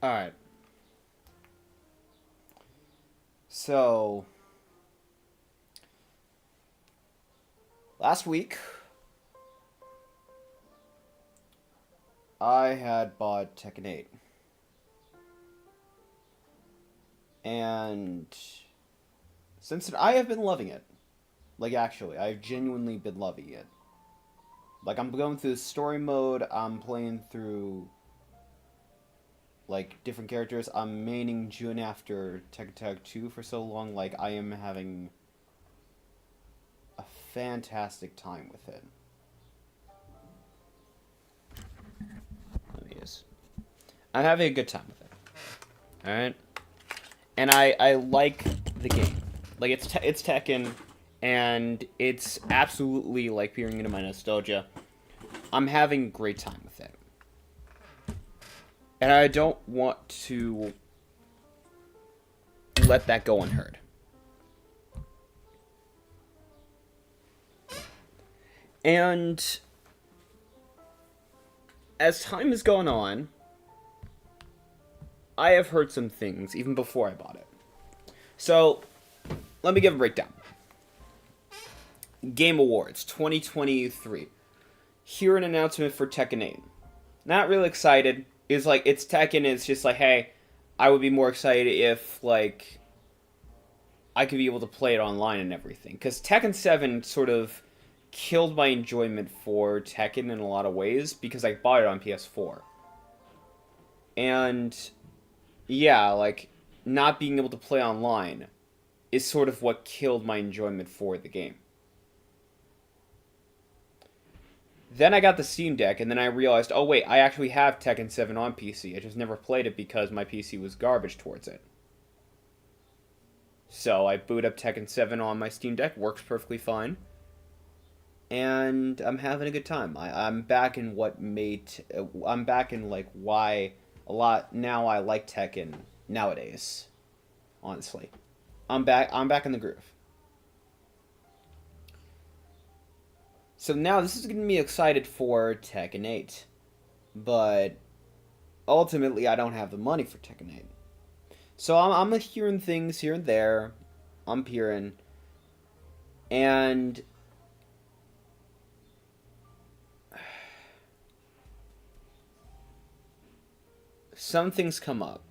Alright. So, last week, I had bought Tekken 8. And since then, I have been loving it. Like, actually, I've genuinely been loving it. Like, I'm going through the story mode, I'm playing through, like, different characters. I'm maining June after Tekken Tag 2 for so long. Like, I am having a fantastic time with it. Let me just... I'm having a good time with it. Alright? And I like the game. Like, it's Tekken, and it's absolutely, like, peering into my nostalgia. I'm having a great time with it. And I don't want to let that go unheard. And as time has gone on, I have heard some things even before I bought it. So, let me give a breakdown. Game Awards 2023. Here an announcement for Tekken 8. Not really excited. It's like, it's Tekken, it's just like, hey, I would be more excited if, like, I could be able to play it online and everything. Because Tekken 7 sort of killed my enjoyment for Tekken in a lot of ways, because I bought it on PS4. And yeah, like, not being able to play online is sort of what killed my enjoyment for the game. Then I got the Steam Deck, and then I realized, oh wait, I actually have Tekken 7 on PC. I just never played it because my PC was garbage towards it. So I boot up Tekken 7 on my Steam Deck, works perfectly fine. And I'm having a good time. I'm back in what made... I'm back in, like, why a lot... Now I like Tekken nowadays. Honestly. I'm back in the groove. So now this is going to be excited for Tekken 8. But ultimately I don't have the money for Tekken 8. So I'm hearing things here and there. I'm peering. And some things come up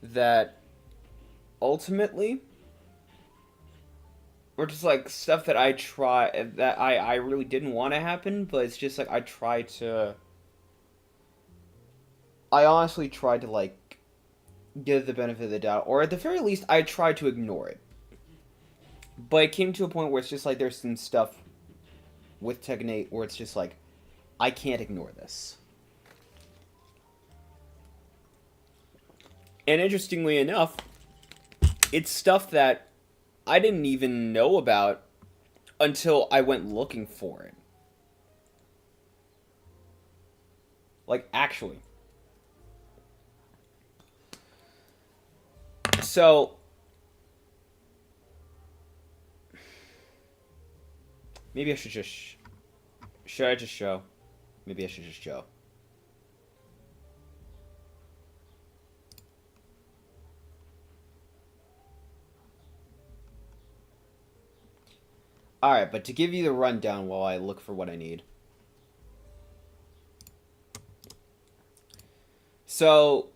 that ultimately were just like stuff that I really didn't want to happen, but it's just like I honestly tried to, like, give the benefit of the doubt, or at the very least I tried to ignore it. But it came to a point where it's just like there's some stuff with Tekken 8 where it's just like I can't ignore this. And interestingly enough, it's stuff that I didn't even know about until I went looking for it. Like, actually. So, maybe I should just... Should I just show? Maybe I should just show. Alright, but to give you the rundown while I look for what I need. So,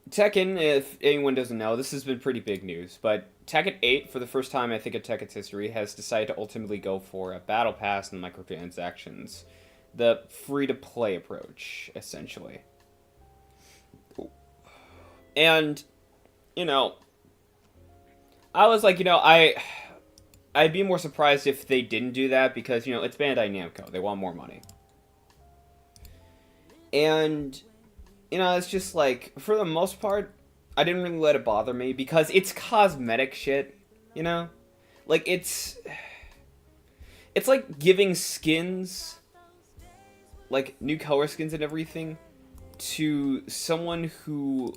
Tekken, if anyone doesn't know, this has been pretty big news, but Tekken 8, for the first time I think in Tekken's history, has decided to ultimately go for a battle pass and microtransactions. The free-to-play approach, essentially. And, you know, I was like, I'd be more surprised if they didn't do that because, it's Bandai Namco. They want more money. And, it's just like, for the most part, I didn't really let it bother me because it's cosmetic shit, Like, it's like giving skins, like, new color skins and everything, to someone who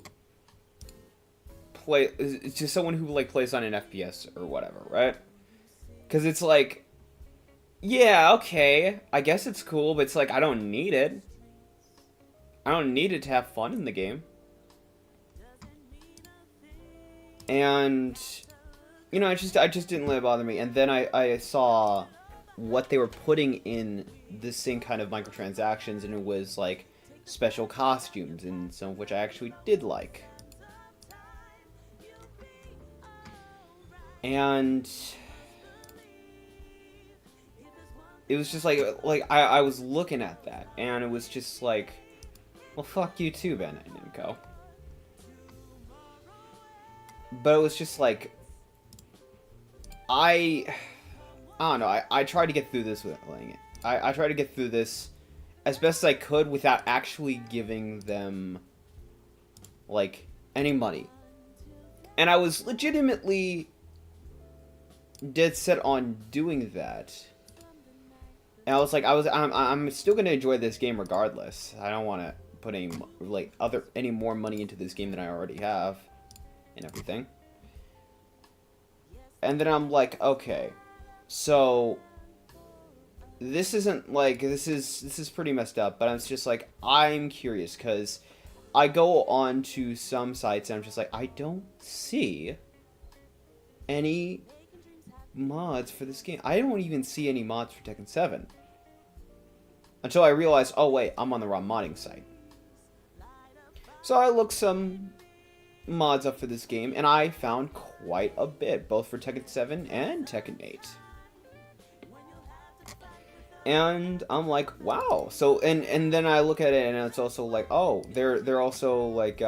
plays on an FPS or whatever, right? Because it's like, yeah, okay, I guess it's cool, but it's like, I don't need it. I don't need it to have fun in the game. And you know, it just didn't really bother me. And then I saw what they were putting in the same kind of microtransactions, and it was like special costumes, and some of which I actually did like. And it was just like I was looking at that, and it was just like, well, fuck you too, Bandai Namco. But it was just like, I don't know, I tried to get through this without playing it. I tried to get through this as best as I could without actually giving them, like, any money. And I was legitimately dead set on doing that. And I was like, I'm still gonna enjoy this game regardless. I don't want to put any more money into this game than I already have, and everything. And then I'm like, okay, so this isn't like, this is pretty messed up. But I'm just like, I'm curious, because I go on to some sites and I'm just like, I don't see any mods for this game. I don't even see any mods for Tekken 7. Until I realized, oh wait, I'm on the wrong modding site. So I looked some mods up for this game, and I found quite a bit, both for Tekken 7 and Tekken 8. And I'm like, wow. So and then I look at it, and it's also like, oh, they're also like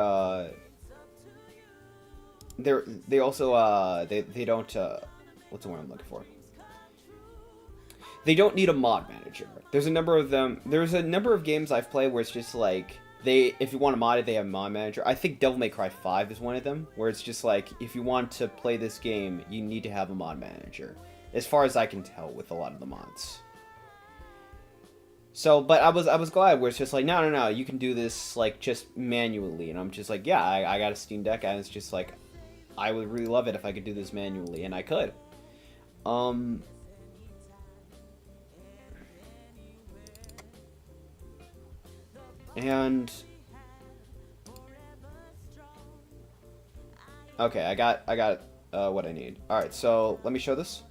they also they don't what's the word I'm looking for? They don't need a mod manager. There's a number of them. There's a number of games I've played where it's just like, if you want to mod it, they have a mod manager. I think Devil May Cry 5 is one of them, where it's just like, if you want to play this game, you need to have a mod manager. As far as I can tell with a lot of the mods. So, but I was glad where it's just like, no, you can do this like just manually. And I'm just like, yeah, I got a Steam Deck, and it's just like, I would really love it if I could do this manually, and I could. And okay, I got what I need. All right, so let me show this.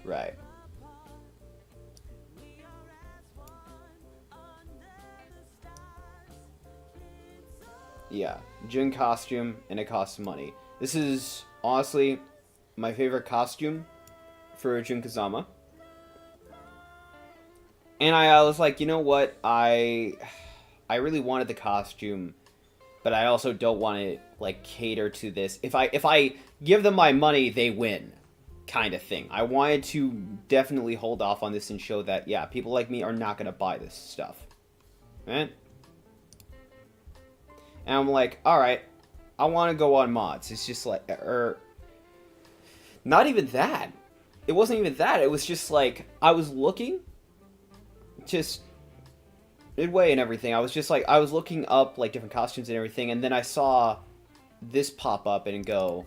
Right. Yeah, Jin costume, and it costs money. This is honestly my favorite costume for Jin Kazama. And I was like, you know what? I really wanted the costume, but I also don't want to like cater to this. If I give them my money, they win, kind of thing. I wanted to definitely hold off on this and show that, yeah, people like me are not gonna buy this stuff, right? And I'm like, all right, I want to go on mods. It's just like, not even that. It wasn't even that. It was just like, I was looking. Just midway and everything, I was just like, I was looking up like different costumes and everything, and then I saw this pop up and go,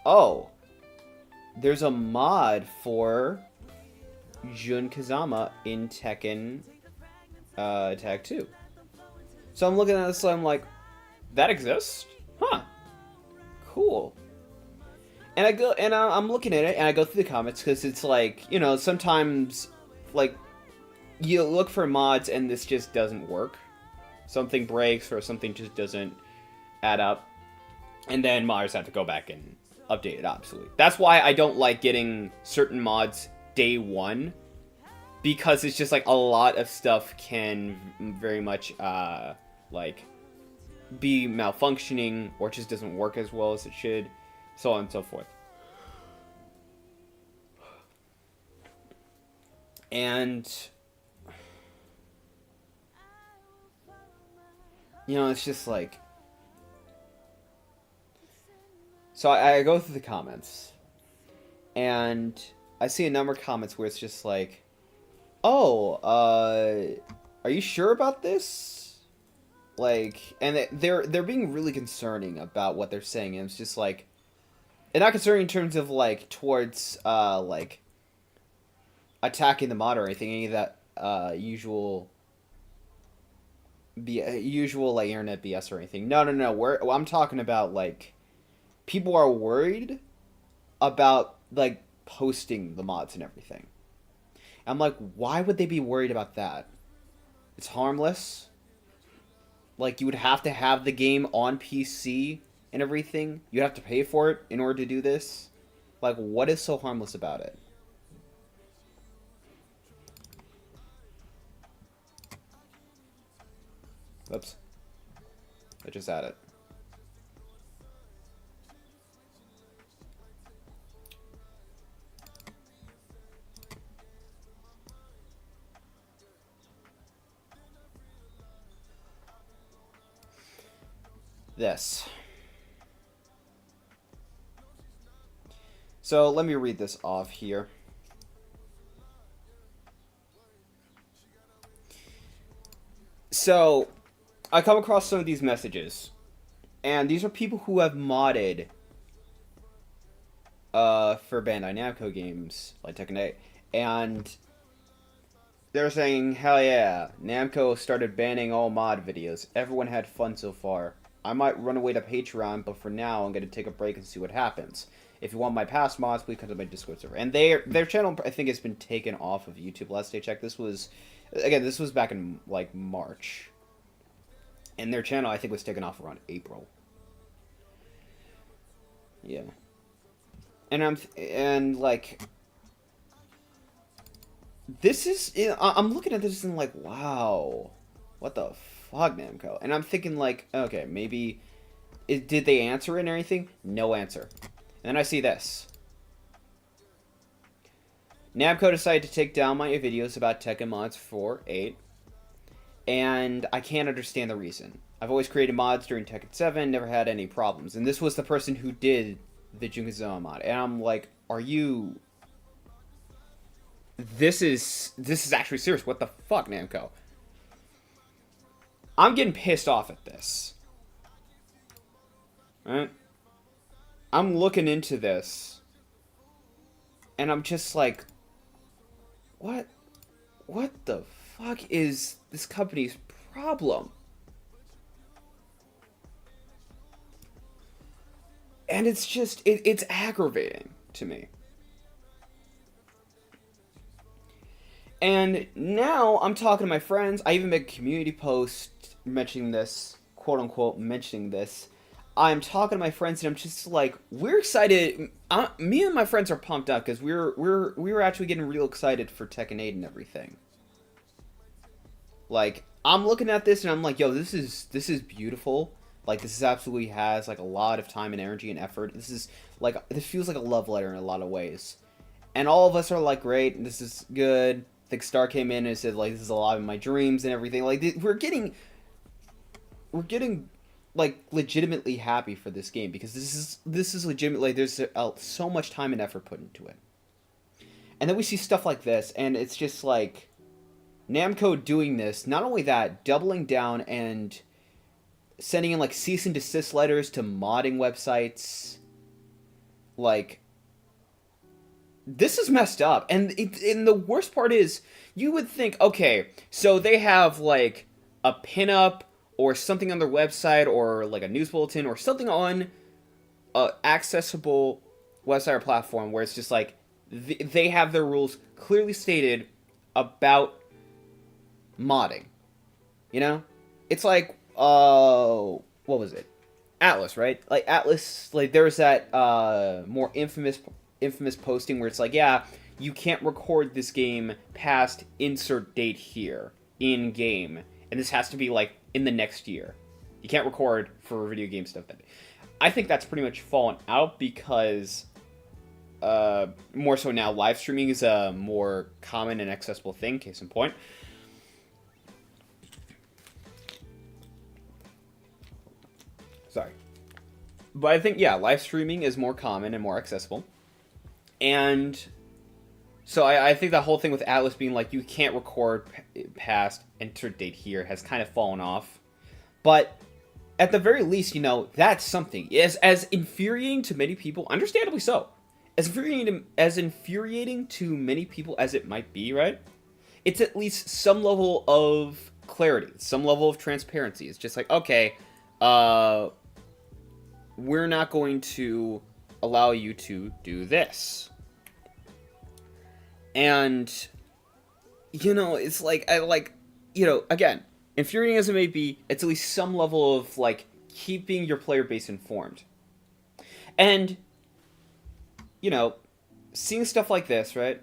oh, there's a mod for Jun Kazama in Tekken Tag 2. So I'm looking at this, and I'm like, that exists? Huh. Cool. And I go, and I'm looking at it, and I go through the comments, because it's like, you know, sometimes like, you look for mods and this just doesn't work. Something breaks or something just doesn't add up. And then modders have to go back and update it, obviously. That's why I don't like getting certain mods day one. Because it's just like a lot of stuff can very much like be malfunctioning or just doesn't work as well as it should. So on and so forth. And you know, it's just like... So I go through the comments, and I see a number of comments where it's just like, oh, are you sure about this? Like, and they're being really concerning about what they're saying, and it's just like, and not concerning in terms of like, towards, like, attacking the mod or anything, any of that usual like internet BS or anything. No, no, no. I'm talking about like people are worried about like posting the mods and everything. I'm like, why would they be worried about that? It's harmless. Like, you would have to have the game on PC and everything. You'd have to pay for it in order to do this. Like, what is so harmless about it? Oops. I just added. This. So let me read this off here. So I come across some of these messages, and these are people who have modded for Bandai Namco games like Tekken 8, and they're saying, hell yeah, Namco started banning all mod videos. Everyone had fun so far. I might run away to Patreon, but for now I'm going to take a break and see what happens. If you want my past mods, please come to my Discord server. And their channel, I think, has been taken off of YouTube last I checked. This was back in, like, March. And their channel, I think, was taken off around April. Yeah. And like, this is, I'm looking at this and like, wow, what the fuck, Namco? And I'm thinking like, okay, maybe, did they answer it and anything? No answer. And then I see this. Namco decided to take down my videos about Tekken mods 4, 8, and I can't understand the reason. I've always created mods during Tekken 7, never had any problems. And this was the person who did the Junkazama mod. And I'm like, are you... This is actually serious. What the fuck, Namco? I'm getting pissed off at this. Right? I'm looking into this. And I'm just like... What the fuck is this company's problem? And it's just, it's aggravating to me. And now I'm talking to my friends. I even make a community post mentioning this, quote unquote, mentioning this. I'm talking to my friends and I'm just like, we're excited. Me and my friends are pumped up because we were actually getting real excited for Tekken 8 and everything. Like, I'm looking at this and I'm like, yo, this is beautiful. Like, this is absolutely has like a lot of time and energy and effort. This is like, this feels like a love letter in a lot of ways. And all of us are like, great, this is good. I think Star came in and said like, this is a lot of my dreams and everything. Like, we're getting like legitimately happy for this game because this is legitimate. Like, there's so much time and effort put into it. And then we see stuff like this and it's just like Namco doing this. Not only that, doubling down and sending in like cease and desist letters to modding websites. Like, this is messed up. And the worst part is, you would think, okay, so they have like a pinup or something on their website or like a news bulletin or something on a accessible website or platform where it's just like they have their rules clearly stated about modding. You know? It's like, what was it? Atlas, right? Like, Atlas, like, there's that more infamous posting where it's like, yeah, you can't record this game past insert date here in game, and this has to be like in the next year. You can't record for video game stuff. I think that's pretty much fallen out because more so now live streaming is a more common and accessible thing. Case in point. Sorry. But I think, yeah, live streaming is more common and more accessible. And so I think that whole thing with Atlas being like, you can't record past enter date here has kind of fallen off. But at the very least, you know, that's something. As infuriating to many people, understandably so, as infuriating to many people as it might be, right? It's at least some level of clarity, some level of transparency. It's just like, okay, uh, we're not going to allow you to do this. And, it's like, again, infuriating as it may be, it's at least some level of, like, keeping your player base informed. And, seeing stuff like this, right?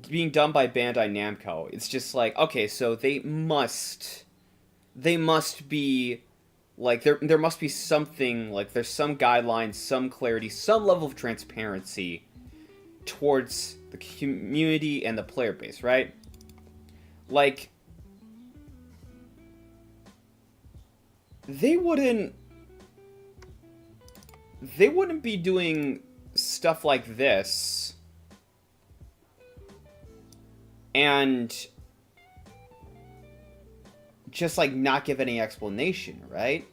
Being done by Bandai Namco, it's just like, okay, so they must be, like, there must be something, like, there's some guidelines, some clarity, some level of transparency towards the community and the player base, right? Like, they wouldn't be doing stuff like this and just, like, not give any explanation, right?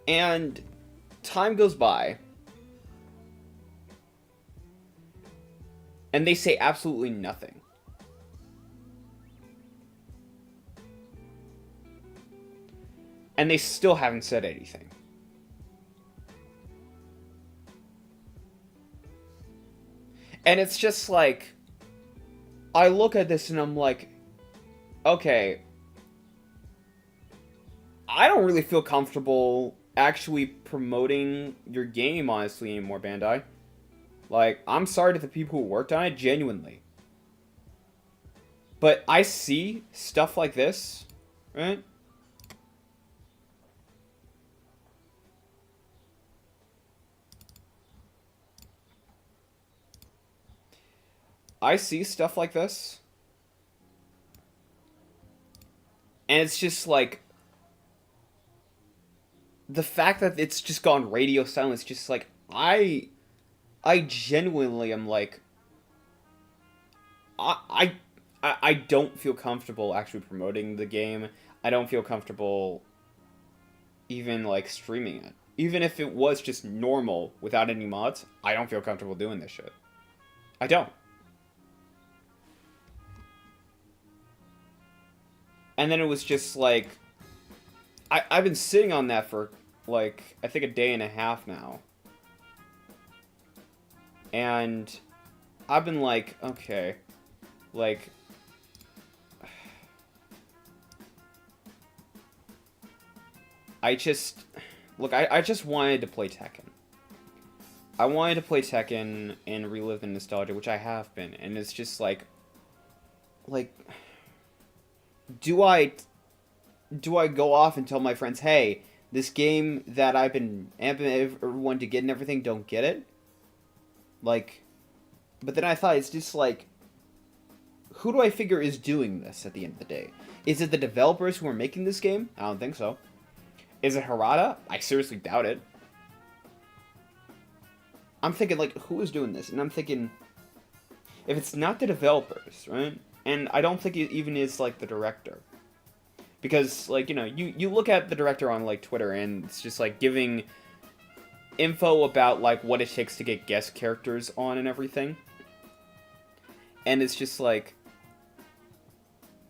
And time goes by, and they say absolutely nothing. And they still haven't said anything. And it's just like, I look at this and I'm like, okay, I don't really feel comfortable actually promoting your game, honestly, anymore, Bandai. Like, I'm sorry to the people who worked on it, genuinely. But I see stuff like this, right? I see stuff like this. And it's just like, the fact that it's just gone radio silent is just like, I genuinely am like, I don't feel comfortable actually promoting the game. I don't feel comfortable even, like, streaming it. Even if it was just normal without any mods, I don't feel comfortable doing this shit. I don't. And then it was just like, I've been sitting on that for, like, I think a day and a half now. And I've been like, okay, like, I just wanted to play Tekken. I wanted to play Tekken and relive the nostalgia, which I have been. And it's just like, do I go off and tell my friends, hey, this game that I've been amping everyone to get and everything, don't get it? Like, but then I thought, it's just like, who do I figure is doing this at the end of the day? Is it the developers who are making this game? I don't think so. Is it Harada? I seriously doubt it. I'm thinking, like, who is doing this? And I'm thinking, if it's not the developers, right? And I don't think it even is, like, the director. Because, like, you look at the director on, like, Twitter, and it's just, like, giving info about, like, what it takes to get guest characters on and everything. And it's just, like,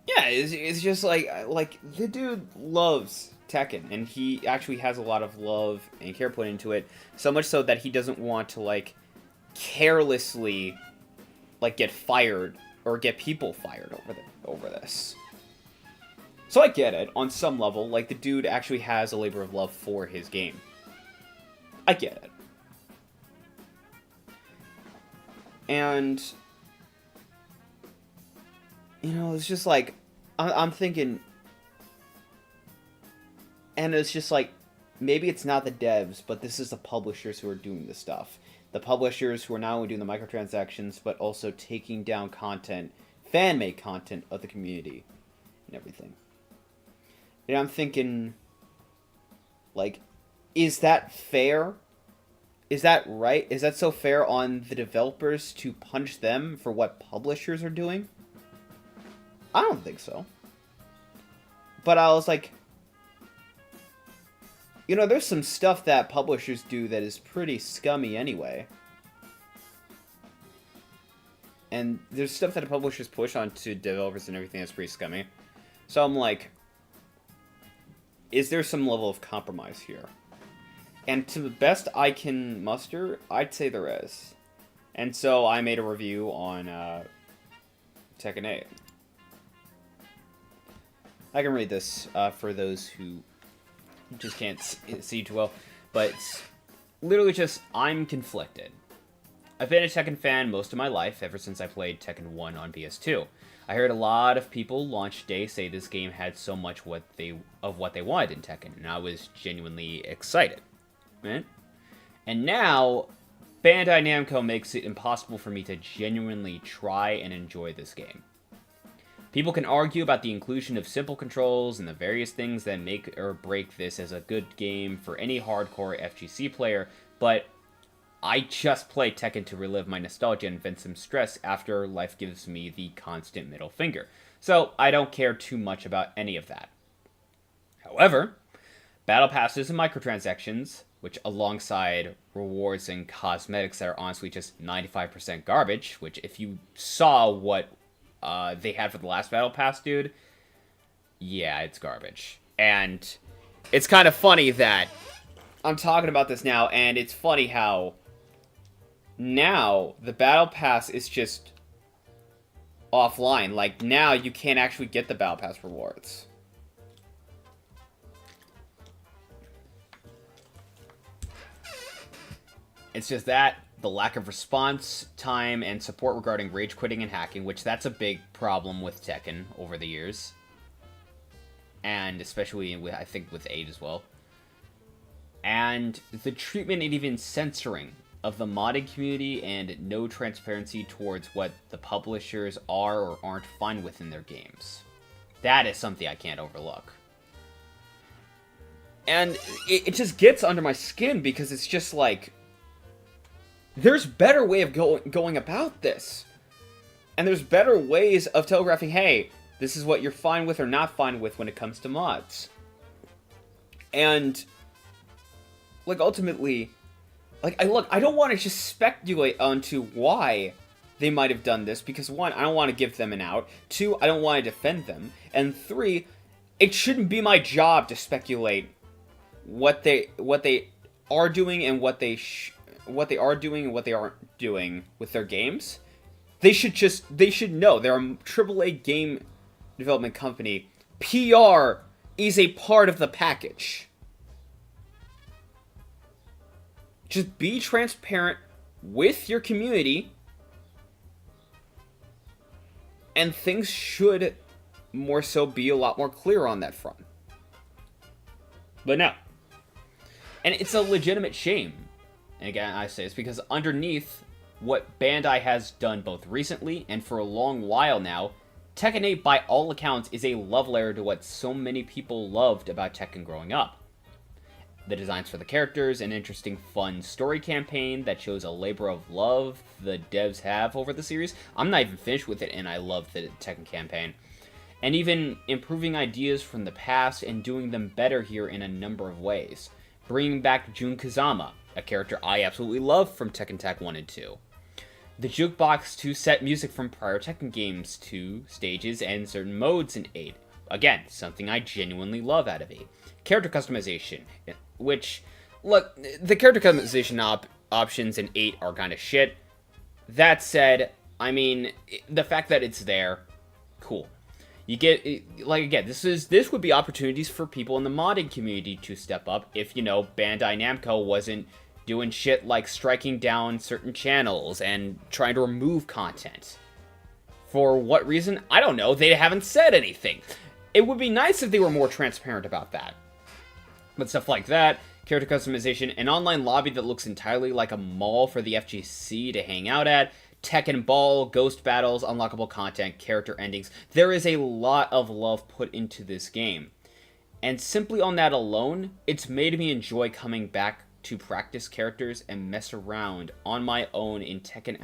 yeah, it's just, like, the dude loves Tekken, and he actually has a lot of love and care put into it, so much so that he doesn't want to, like, carelessly, like, get fired or get people fired over this. So I get it, on some level, like, the dude actually has a labor of love for his game. I get it. And, it's just like, I'm thinking, and it's just like, maybe it's not the devs, but this is the publishers who are doing this stuff. The publishers who are not only doing the microtransactions, but also taking down content, fan-made content of the community, and everything. And I'm thinking, like, is that fair? Is that right? Is that so fair on the developers to punish them for what publishers are doing? I don't think so. But I was like, You know, there's some stuff that publishers do that is pretty scummy anyway. And there's stuff that publishers push onto developers and everything that's pretty scummy. So I'm like, is there some level of compromise here? And to the best I can muster, I'd say there is. And so I made a review on Tekken 8. I can read this for those who just can't see too well. But it's literally just, I'm conflicted. I've been a Tekken fan most of my life, ever since I played Tekken 1 on PS2. I heard a lot of people launch day say this game had so much of what they wanted in Tekken, and I was genuinely excited. Right? And now, Bandai Namco makes it impossible for me to genuinely try and enjoy this game. People can argue about the inclusion of simple controls and the various things that make or break this as a good game for any hardcore FGC player, but I just play Tekken to relive my nostalgia and vent some stress after life gives me the constant middle finger. So I don't care too much about any of that. However, battle passes and microtransactions, which alongside rewards and cosmetics that are honestly just 95% garbage, which if you saw what they had for the last battle pass, dude, yeah, it's garbage. And it's kind of funny that I'm talking about this now, and it's funny how now the battle pass is just offline. Like, now you can't actually get the battle pass rewards. It's just that, the lack of response time and support regarding rage quitting and hacking, which that's a big problem with Tekken over the years. And especially, I think, with 8 as well. And the treatment and even censoring of the modding community and no transparency towards what the publishers are or aren't fine with in their games. That is something I can't overlook. And it just gets under my skin because it's just like, there's better way of going about this. And there's better ways of telegraphing, hey, this is what you're fine with or not fine with when it comes to mods. And, like, ultimately, like, I don't want to just speculate onto why they might have done this, because 1, I don't want to give them an out, 2, I don't want to defend them, and 3, it shouldn't be my job to speculate what they are doing and what they are doing and what they aren't doing with their games. They should know they're a AAA game development company. PR is a part of the package. Just be transparent with your community, and things should more so be a lot more clear on that front. But no. And it's a legitimate shame. And again, I say this because underneath what Bandai has done both recently and for a long while now, Tekken 8 by all accounts is a love letter to what so many people loved about Tekken growing up. The designs for the characters, an interesting fun story campaign that shows a labor of love the devs have over the series. I'm not even finished with it and I love the Tekken campaign. And even improving ideas from the past and doing them better here in a number of ways. Bringing back Jun Kazama, a character I absolutely love from Tekken Tag 1 and 2. The jukebox to set music from prior Tekken games to stages and certain modes in 8. Again, something I genuinely love out of 8. Character customization, which, look, the character customization options in 8 are kind of shit. That said, I mean, the fact that it's there, cool. You get, like, again, this would be opportunities for people in the modding community to step up if, you know, Bandai Namco wasn't doing shit like striking down certain channels and trying to remove content. For what reason? I don't know. They haven't said anything. It would be nice if they were more transparent about that. But stuff like that, character customization, an online lobby that looks entirely like a mall for the FGC to hang out at, Tekken Ball, ghost battles, unlockable content, character endings. There is a lot of love put into this game. And simply on that alone, it's made me enjoy coming back to practice characters and mess around on my own in Tekken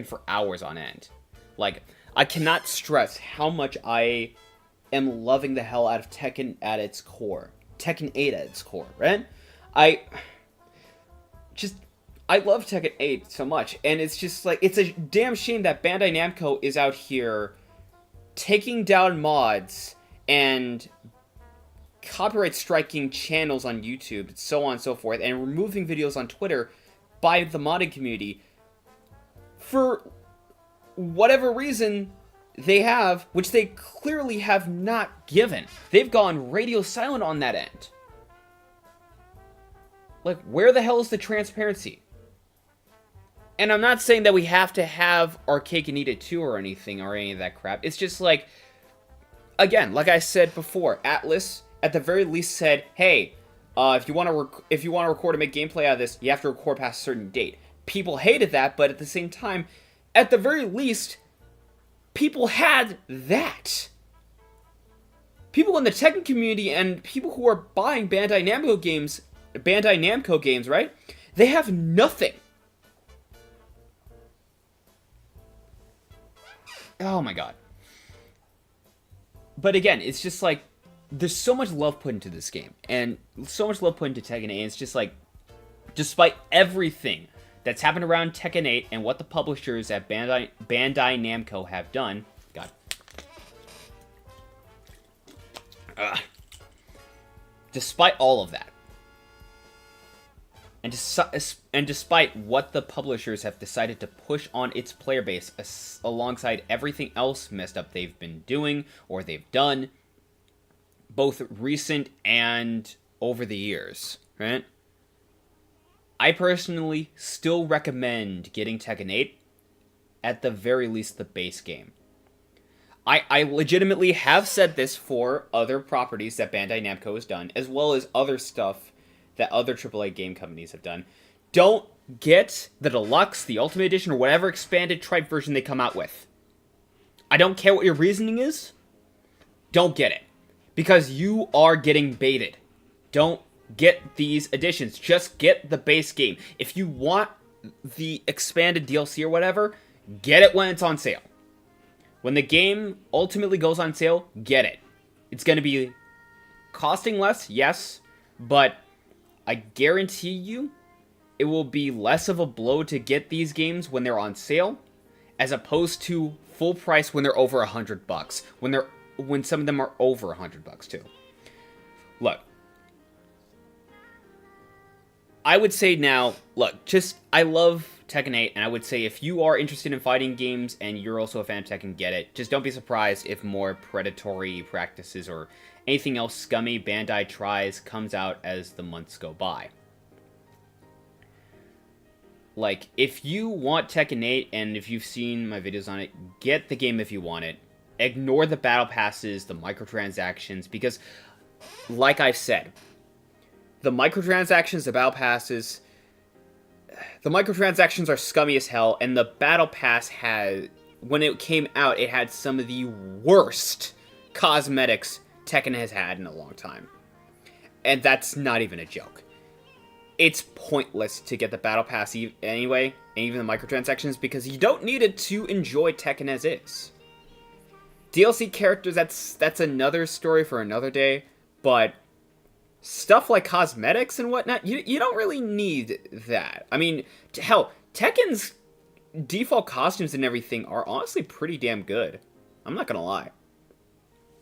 for hours on end. Like, I cannot stress how much I am loving the hell out of Tekken at its core. Tekken 8 at its core, right? I just I love Tekken 8 so much, and it's just like it's a damn shame that Bandai Namco is out here taking down mods and copyright striking channels on YouTube, so on and so forth, and removing videos on Twitter by the modding community for whatever reason they have, which they clearly have not given. They've gone radio silent on that end. Like, where the hell is the transparency? And I'm not saying that we have to have our cake and eat it too or anything or any of that crap. It's just like, again, like I said before, Atlas at the very least said, hey, if you want to record and make gameplay out of this, you have to record past a certain date. People hated that, but at the same time, at the very least, people had that. People in the Tekken community and people who are buying Bandai Namco games, right? They have nothing. Oh my god. But again, it's just like, there's so much love put into this game, and so much love put into Tekken 8, and it's just like, despite everything that's happened around Tekken 8 and what the publishers at Bandai Namco have done, God. Despite all of that, and despite what the publishers have decided to push on its player base alongside everything else messed up they've been doing or they've done, both recent and over the years, right? I personally still recommend getting Tekken 8, at the very least the base game. I legitimately have said this for other properties that Bandai Namco has done, as well as other stuff that other AAA game companies have done. Don't get the Deluxe, the Ultimate Edition, or whatever expanded tripe version they come out with. I don't care what your reasoning is. Don't get it. Because you are getting baited. Don't get these editions. Just get the base game. If you want the expanded DLC or whatever, get it when it's on sale. When the game ultimately goes on sale, get it. It's going to be costing less, yes, but I guarantee you it will be less of a blow to get these games when they're on sale, as opposed to full price when they're over $100. When some of them are over $100 too. Look, I would say now, I love Tekken 8, and I would say if you are interested in fighting games and you're also a fan of Tekken, get it. Just don't be surprised if more predatory practices or anything else scummy Bandai tries comes out as the months go by. Like, if you want Tekken 8, and if you've seen my videos on it, get the game if you want it. Ignore the battle passes, the microtransactions, because, like I've said, the microtransactions, the battle passes, the microtransactions are scummy as hell, and the battle pass when it came out, it had some of the worst cosmetics Tekken has had in a long time. And that's not even a joke. It's pointless to get the battle pass anyway, and even the microtransactions, because you don't need it to enjoy Tekken as is. DLC characters, that's another story for another day, but stuff like cosmetics and whatnot, you don't really need that. I mean, hell, Tekken's default costumes and everything are honestly pretty damn good. I'm not gonna lie.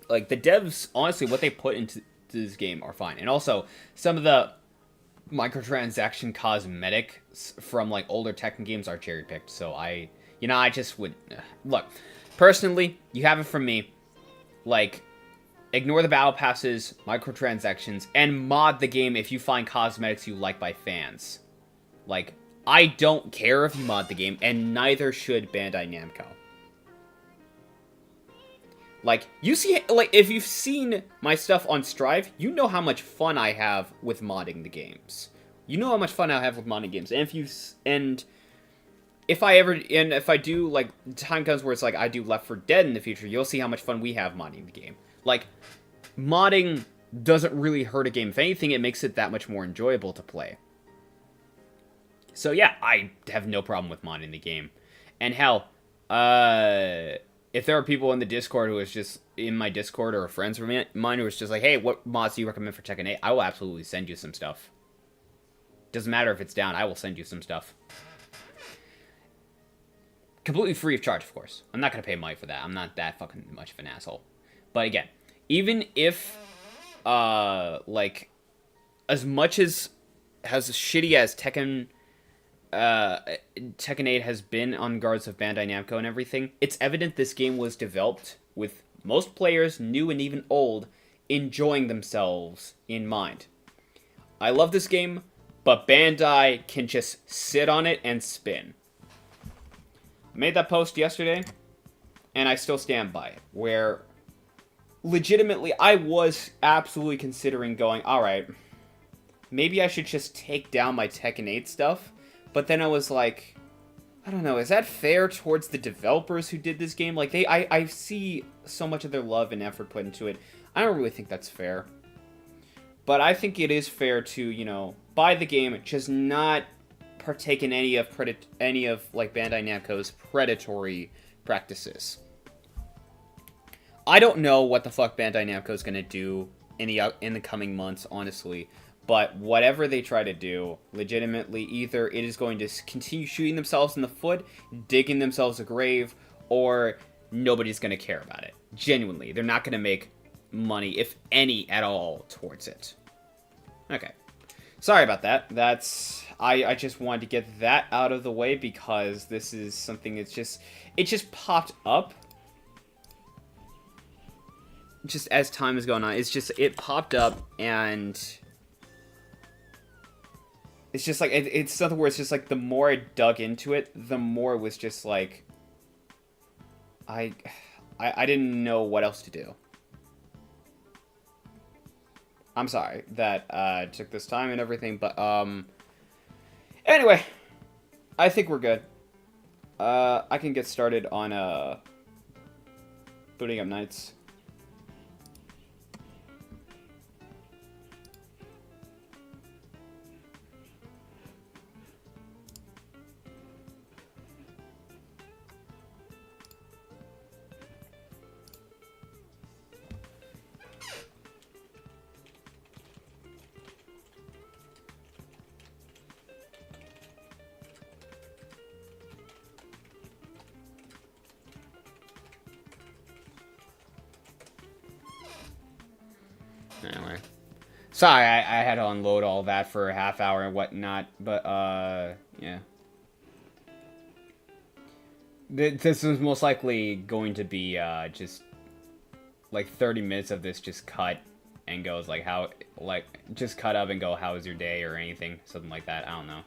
Like, the devs, honestly, what they put into this game are fine. And also, some of the microtransaction cosmetics from, like, older Tekken games are cherry-picked, so I just would... Look, personally, you have it from me. Like, ignore the battle passes, microtransactions, and mod the game if you find cosmetics you like by fans. Like, I don't care if you mod the game, and neither should Bandai Namco. Like, if you've seen my stuff on Strive, you know how much fun I have with modding the games. You know how much fun I have with modding games, and if I do, like, time comes where it's like I do Left 4 Dead in the future, you'll see how much fun we have modding the game. Like, modding doesn't really hurt a game. If anything, it makes it that much more enjoyable to play. So yeah, I have no problem with modding the game. And hell, if there are people in the Discord who is just in my Discord or friends of mine who is just like, hey, what mods do you recommend for Tekken 8? I will absolutely send you some stuff. Doesn't matter if it's down, I will send you some stuff. Completely free of charge, of course. I'm not going to pay money for that. I'm not that fucking much of an asshole. But again, even if, like, as much as shitty as Tekken 8 has been on regards of Bandai Namco and everything, it's evident this game was developed with most players, new and even old, enjoying themselves in mind. I love this game, but Bandai can just sit on it and spin. I made that post yesterday, and I still stand by it, where legitimately I was absolutely considering going, alright, maybe I should just take down my Tekken 8 stuff, but then I was like, I don't know, is that fair towards the developers who did this game? Like, I see so much of their love and effort put into it. I don't really think that's fair. But I think it is fair to, you know, buy the game, just not partake in any of like Bandai Namco's predatory practices. I don't know what the fuck Bandai Namco is gonna do in the coming months, honestly. But whatever they try to do, legitimately, either it is going to continue shooting themselves in the foot, digging themselves a grave, or nobody's gonna care about it. Genuinely, they're not gonna make money, if any at all, towards it. Okay. Sorry about that. I just wanted to get that out of the way because this is something it just popped up. Just as time is going on, it popped up and it's just like, it's something where it's just like the more I dug into it, the more it was just like, I didn't know what else to do. I'm sorry that took this time and everything, but anyway, I think we're good. I can get started on booting up Knights. Anyway. Sorry, I had to unload all that for a half hour and whatnot, but, yeah. This is most likely going to be, just, like, 30 minutes of this just cut and goes, like, how, like, just cut up and go, how was your day, or anything, something like that, I don't know.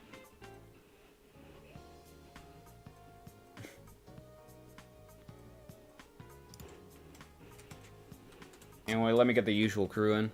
Anyway, let me get the usual crew in.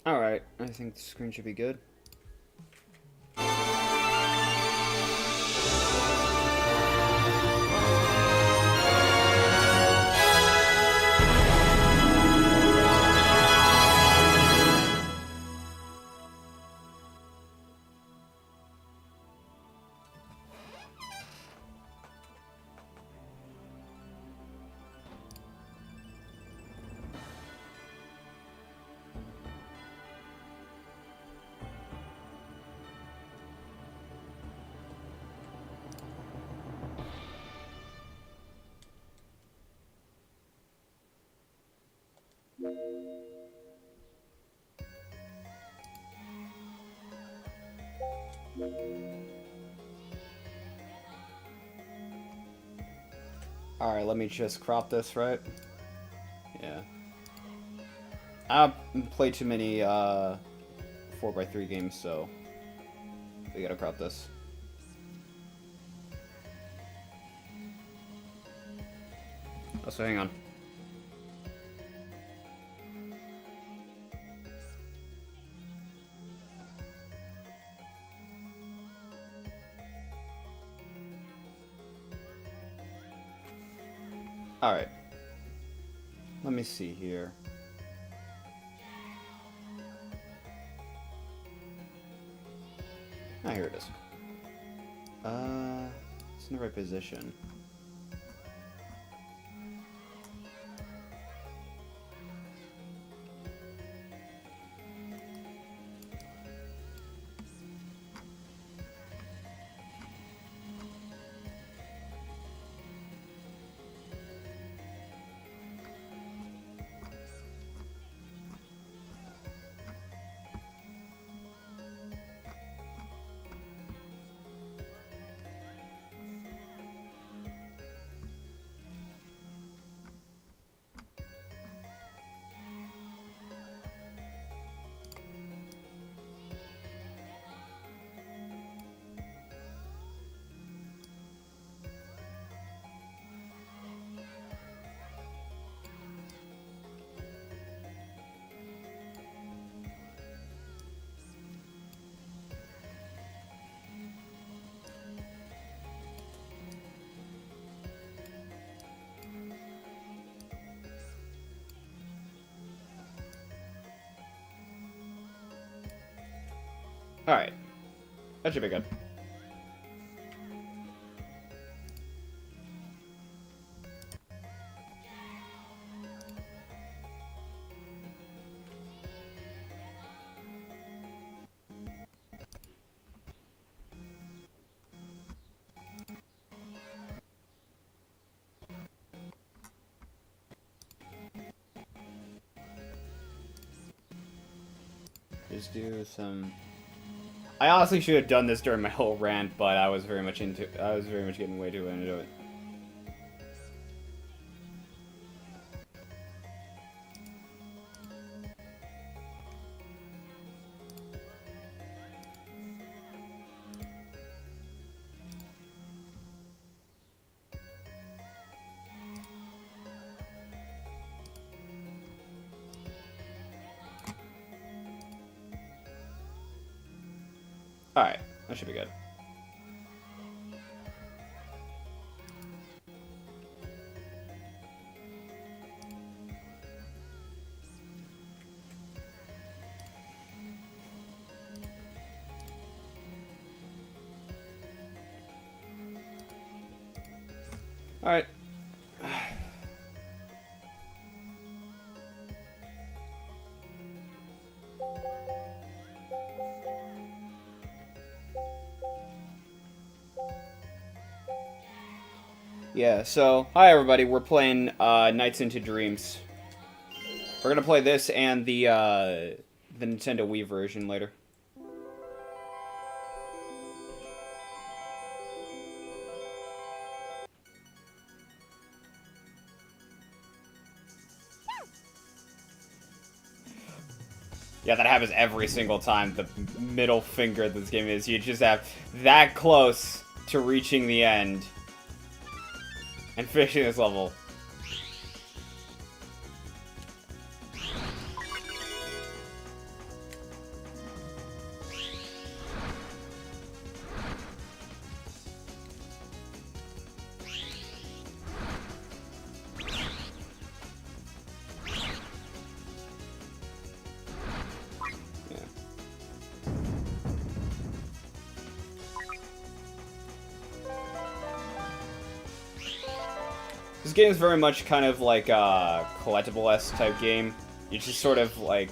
Alright, I think the screen should be good. Alright, let me just crop this, right? Yeah. I play too many 4x3 games, so we gotta crop this. Also, hang on. Alright. Let me see here. Ah, here it is. It's in the right position. Alright. That should be good. Just do some... I honestly should have done this during my whole rant, but I was very much getting way too into it. Alright, that should be good. Alright. Yeah, so, hi everybody, we're playing Nights into Dreams. We're gonna play this and the Nintendo Wii version later. Yeah, that happens every single time, the middle finger this game is. You just have that close to reaching the end. And finishing this level. This game is very much kind of like a collectible-esque type game. You just sort of like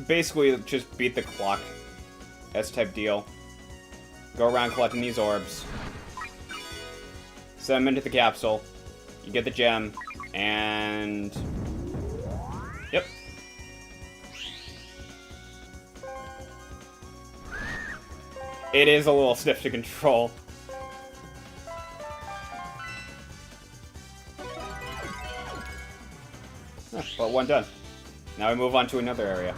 basically just beat the clock S type deal. Go around collecting these orbs. Send them into the capsule. You get the gem, and It is a little stiff to control. But one done. Now we move on to another area.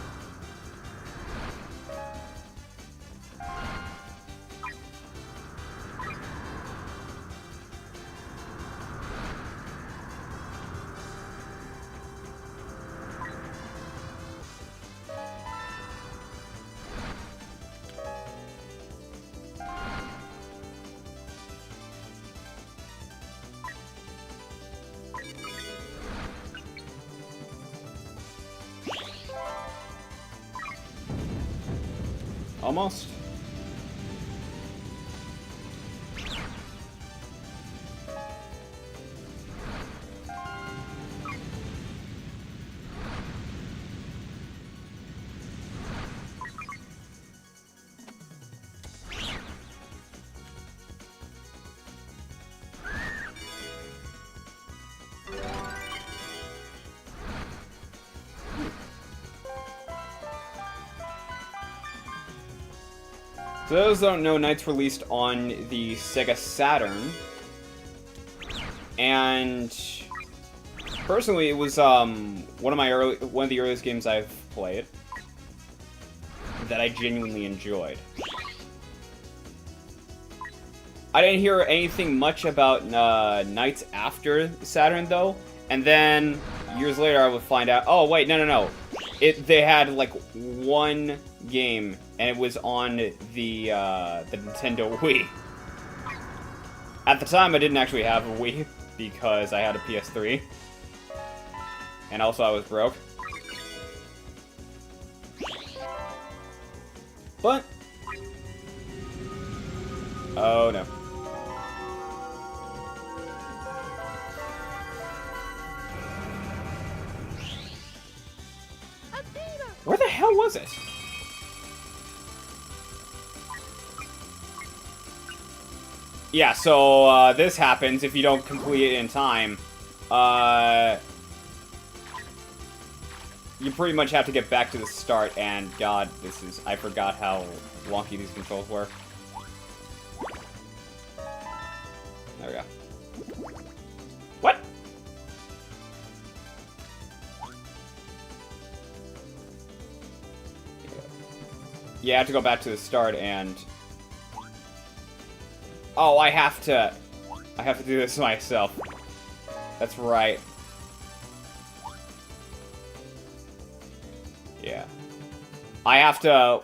Almost. For those who don't know, Knight's released on the Sega Saturn, and personally, it was one of the earliest games I've played that I genuinely enjoyed. I didn't hear anything much about Knights after Saturn though, and then years later I would find out. Oh wait, no. They had like one game, and it was on the Nintendo Wii. At the time, I didn't actually have a Wii because I had a PS3, and also I was broke. But oh no. Where the hell was it? Yeah, so this happens if you don't complete it in time. You pretty much have to get back to the start, and god, I forgot how wonky these controls were. There we go. What? Yeah, I have to go back to the start and... Oh, I have to do this myself. That's right. Yeah. I have to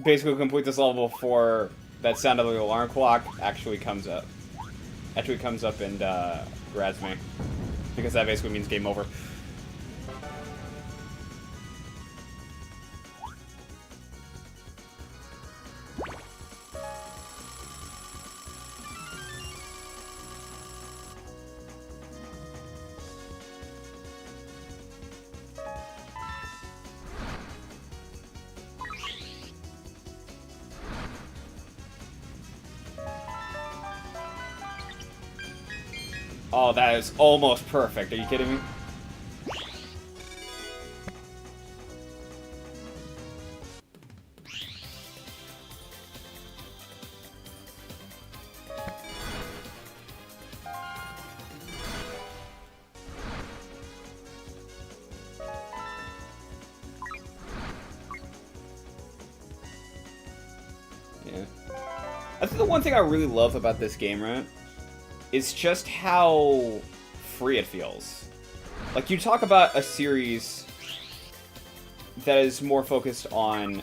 basically complete this level before that sound of the alarm clock actually comes up. Actually comes up and grabs me. Because that basically means game over. Oh, that is almost perfect. Are you kidding me? Yeah. I think the one thing I really love about this game, right, is just how free it feels. Like, you talk about a series that is more focused on,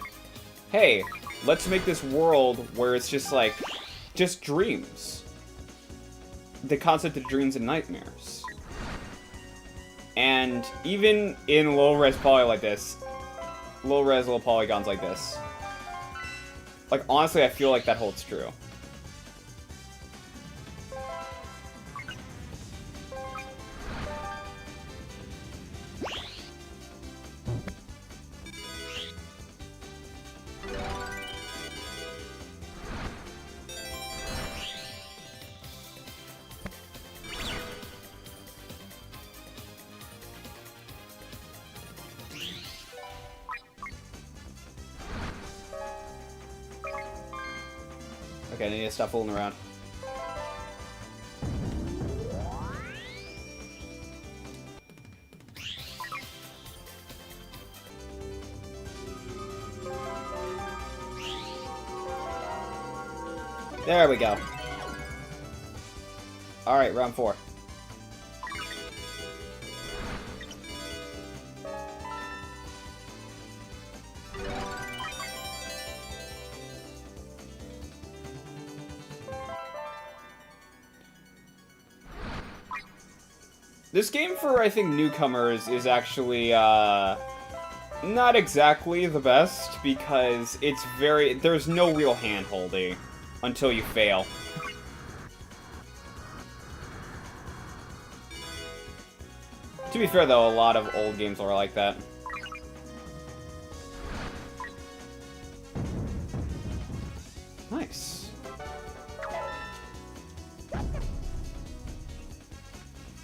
hey, let's make this world where it's just like, just dreams. The concept of dreams and nightmares. And even in low-res poly like this, low-res little polygons like this, like, honestly, I feel like that holds true. Okay, I need to stop fooling around. There we go. Alright, round 4. This game for, I think, newcomers is actually, not exactly the best, because it's very... There's no real hand-holding until you fail. To be fair, though, a lot of old games are like that. Nice.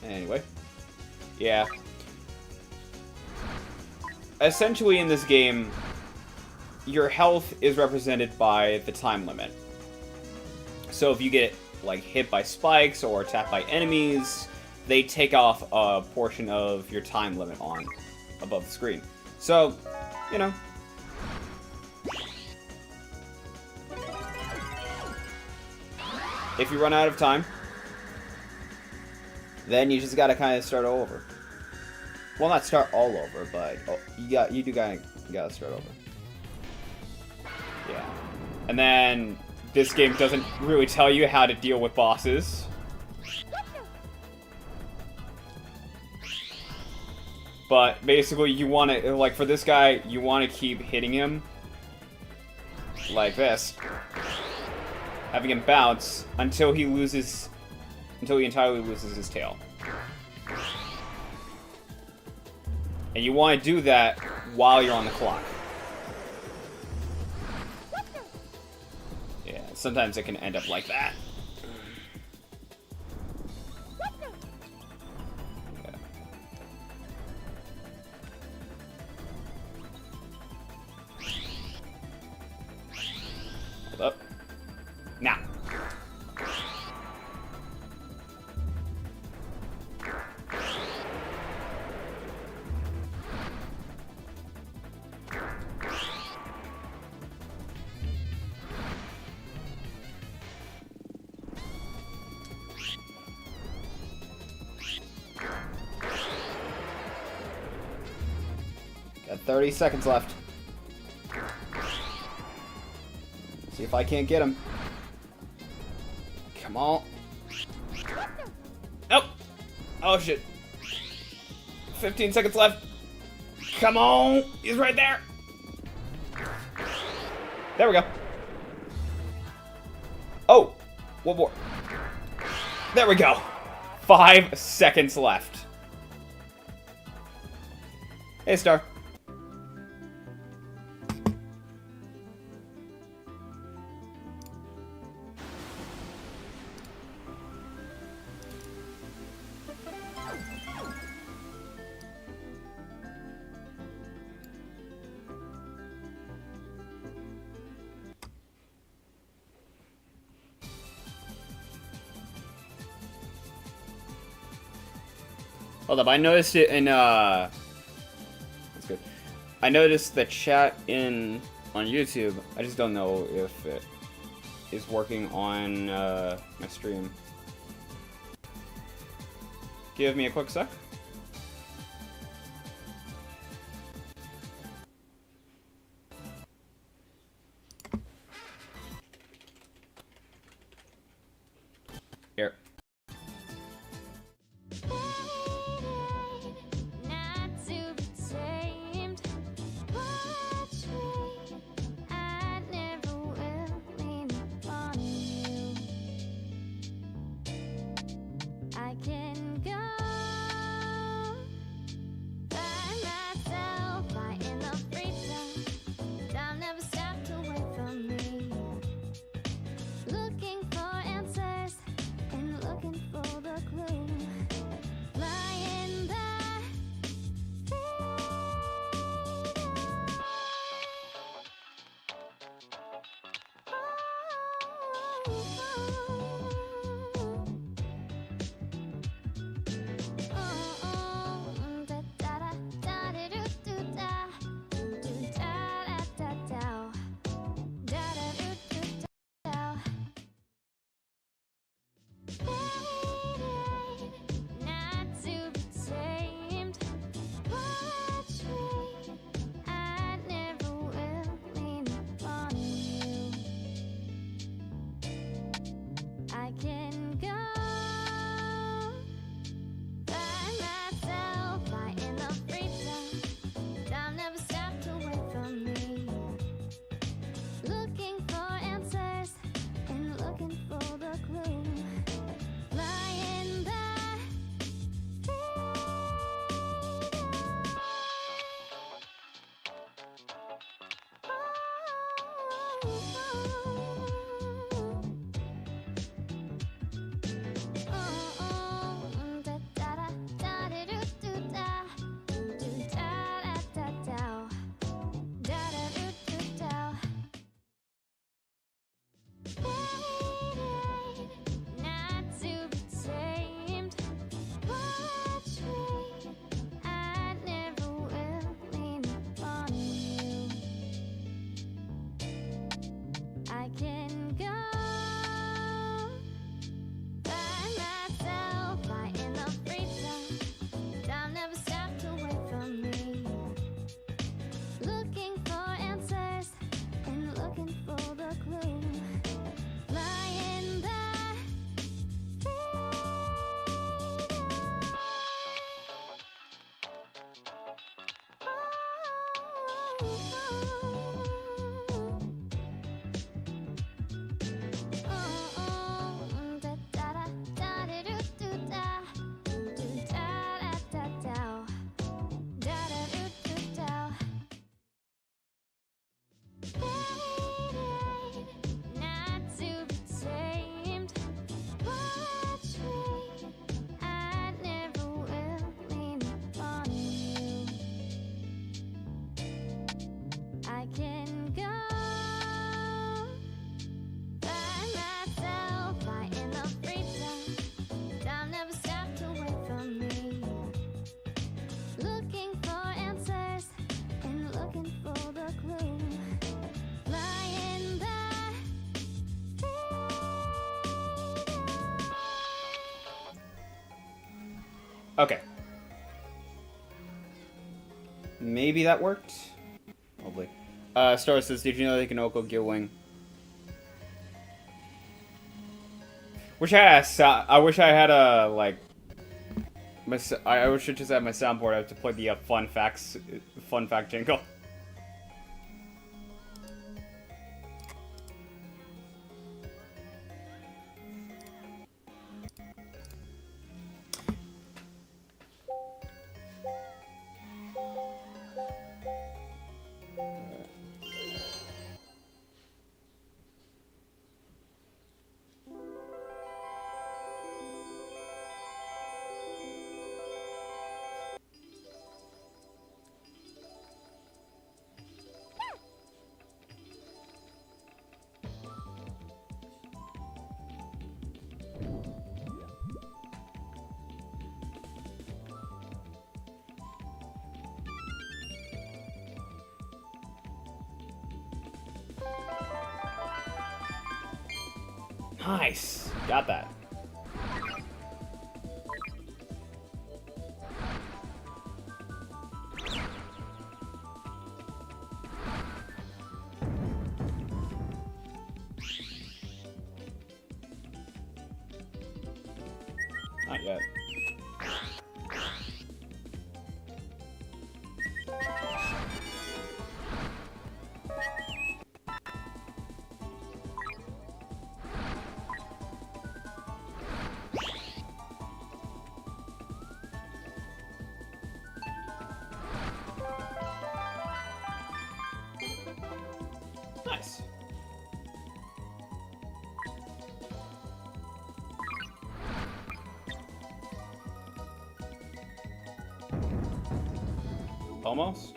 Anyway. Yeah. Essentially, in this game, your health is represented by the time limit. So if you get, like, hit by spikes or attacked by enemies, they take off a portion of your time limit on above the screen. So, you know. If you run out of time, then you just gotta kind of start all over. Well, not start all over, but you gotta start over. Yeah. And then this game doesn't really tell you how to deal with bosses. But basically, you want to, like, for this guy, you want to keep hitting him like this, having him bounce until he entirely loses his tail. And you want to do that while you're on the clock. Yeah, sometimes it can end up like that. Hold up. Now. Got 30 seconds left. See if I can't get him. Come on. Nope. Oh, shit. 15 seconds left. Come on. He's right there. There we go. Oh. One more. There we go. 5 seconds left. Hey, Star. Hold up, I noticed it in, that's good. I noticed the chat on YouTube. I just don't know if it is working on, my stream. Give me a quick sec. Here. I can go Okay. Maybe that worked? Probably. Star says, did you know they can Oko Gear Wing? I wish I had a, like... I wish I just had my soundboard. I have to play the fun fact jingle. Nice. Got that. Not yet. Nice. Almost.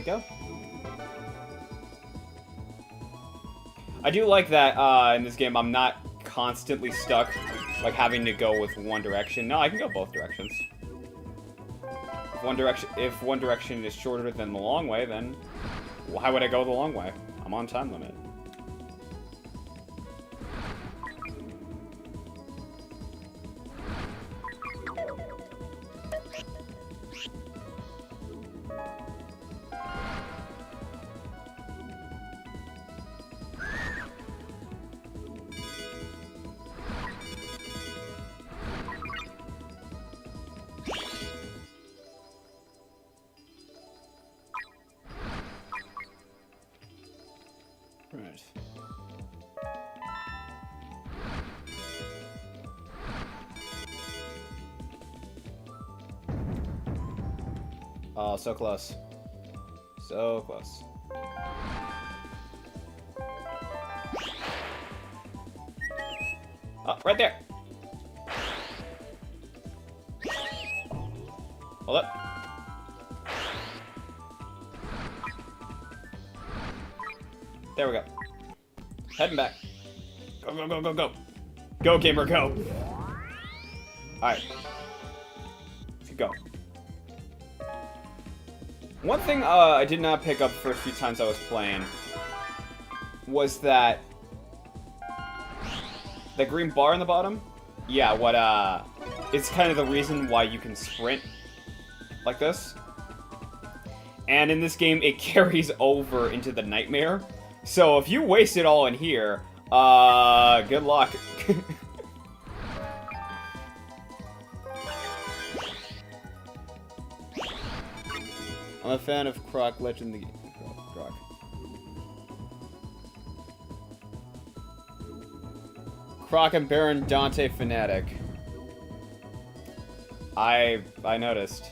we go. I do like that in this game I'm not constantly stuck, like having to go with one direction. No, I can go both directions. If one direction is shorter than the long way, then why would I go the long way? I'm on time limit. Right. Oh, so close. So close. Oh, right there. Hold up. There we go. Heading back. Go, go, go, go, go. Go, gamer, go. Alright. Let's keep going. One thing I did not pick up for a few times I was playing was that the green bar on the bottom, yeah, it's kind of the reason why you can sprint like this. And in this game, it carries over into the nightmare. So if you waste it all in here, good luck. I'm a fan of Croc Legend. Croc. Croc and Baron Dante fanatic. I noticed.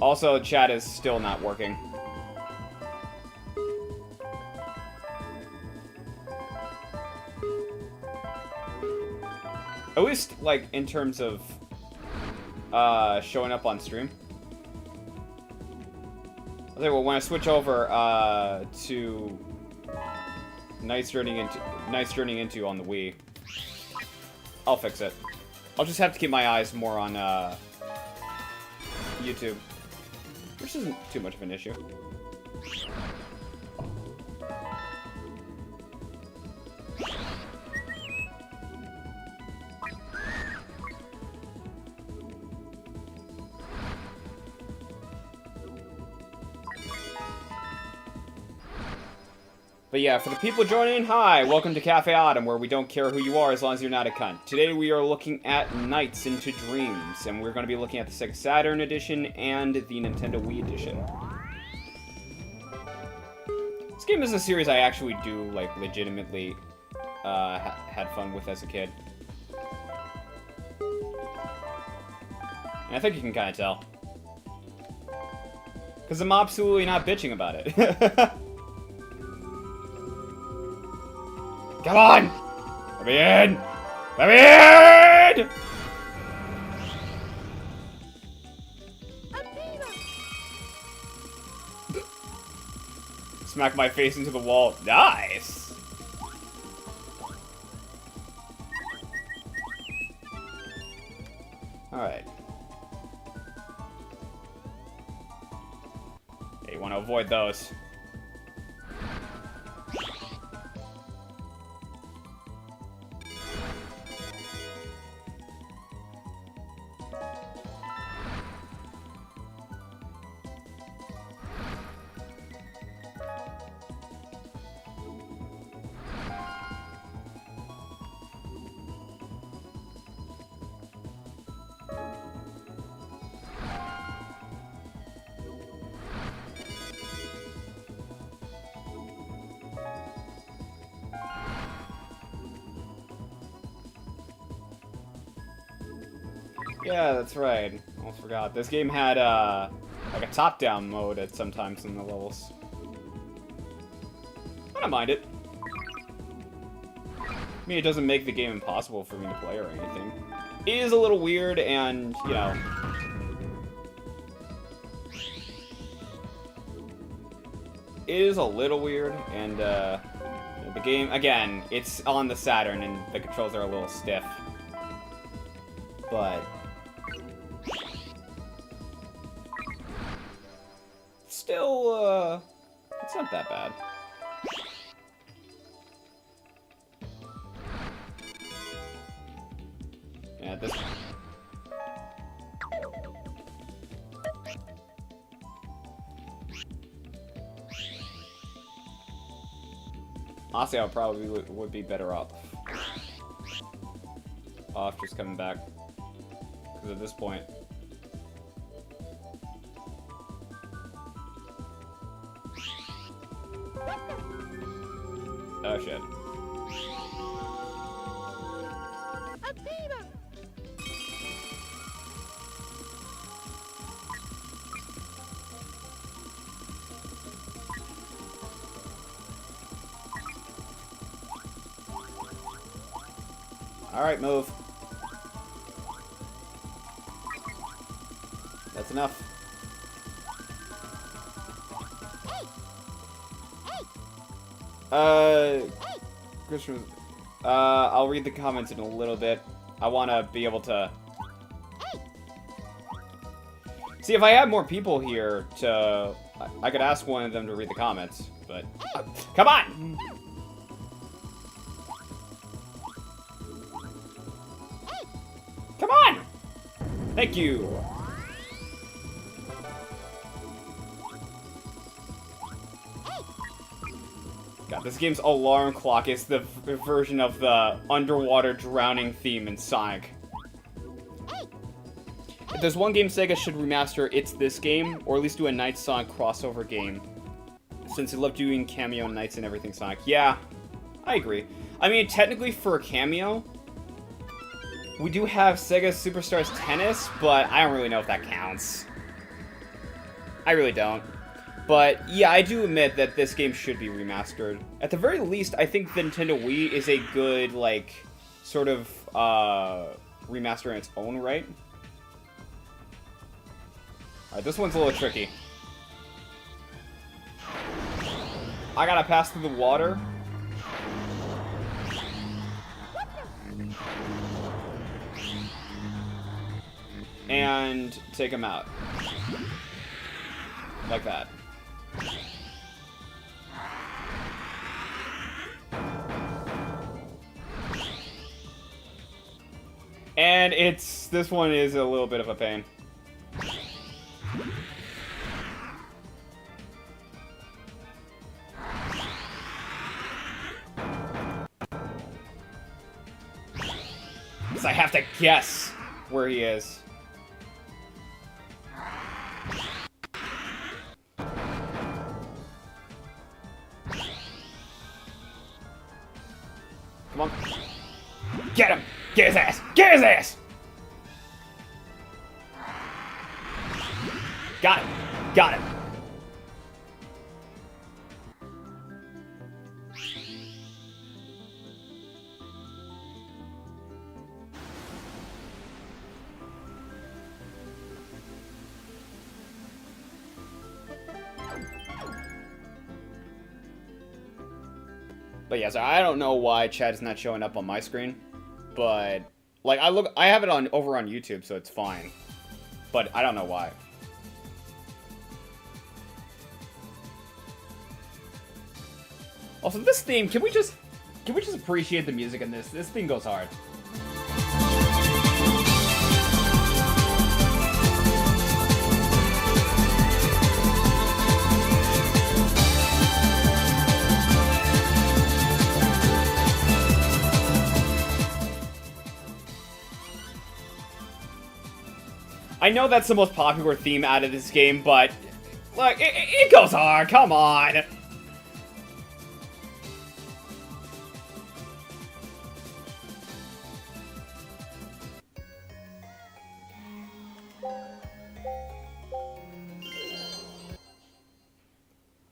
Also, chat is still not working. At least, like, in terms of showing up on stream. Okay, well, when I switch over to Nights Journeying into on the Wii, I'll fix it. I'll just have to keep my eyes more on YouTube, which isn't too much of an issue. But yeah, for the people joining, hi! Welcome to Cafe Autumn, where we don't care who you are as long as you're not a cunt. Today we are looking at Nights into Dreams, and we're going to be looking at the Sega Saturn edition and the Nintendo Wii edition. This game is a series I actually do, like, legitimately had fun with as a kid. And I think you can kind of tell. Because I'm absolutely not bitching about it. Come on! Let me in! Let me in! Smack my face into the wall. Nice! Alright. Yeah, you want to avoid those. Yeah, that's right. Almost forgot. This game had, like a top-down mode at sometimes in the levels. I don't mind it. I mean, it doesn't make the game impossible for me to play or anything. It is a little weird and, you know... is a little weird, and the game, again, it's on the Saturn, and the controls are a little stiff. But still, it's not that bad. Yeah, this... Honestly, I probably would be better off just coming back. Because at this point... Oh, shit. Alright, move. That's enough. Christian, I'll read the comments in a little bit. I want to be able to... See, if I had more people here to... I could ask one of them to read the comments, but... Come on! Come on! Thank you! God, this game's alarm clock is the version of the underwater drowning theme in Sonic. If there's one game Sega should remaster, it's this game, or at least do a Night Sonic crossover game. Since they love doing cameo nights and everything Sonic. Yeah, I agree. I mean, technically for a cameo, we do have Sega Superstars Tennis, but I don't really know if that counts. I really don't. But, yeah, I do admit that this game should be remastered. At the very least, I think the Nintendo Wii is a good, like, sort of, remaster in its own right. Alright, this one's a little tricky. I gotta pass through the water. And take him out. Like that. And this one is a little bit of a pain. So I have to guess where he is. Come on. Get him! Get his ass! Get his ass! Got it. Got it. But yeah, so I don't know why chat is not showing up on my screen, but like I have it over on YouTube, so it's fine. But I don't know why. Also, this theme, can we just appreciate the music in this? This theme goes hard. I know that's the most popular theme out of this game, but like it goes hard. Come on.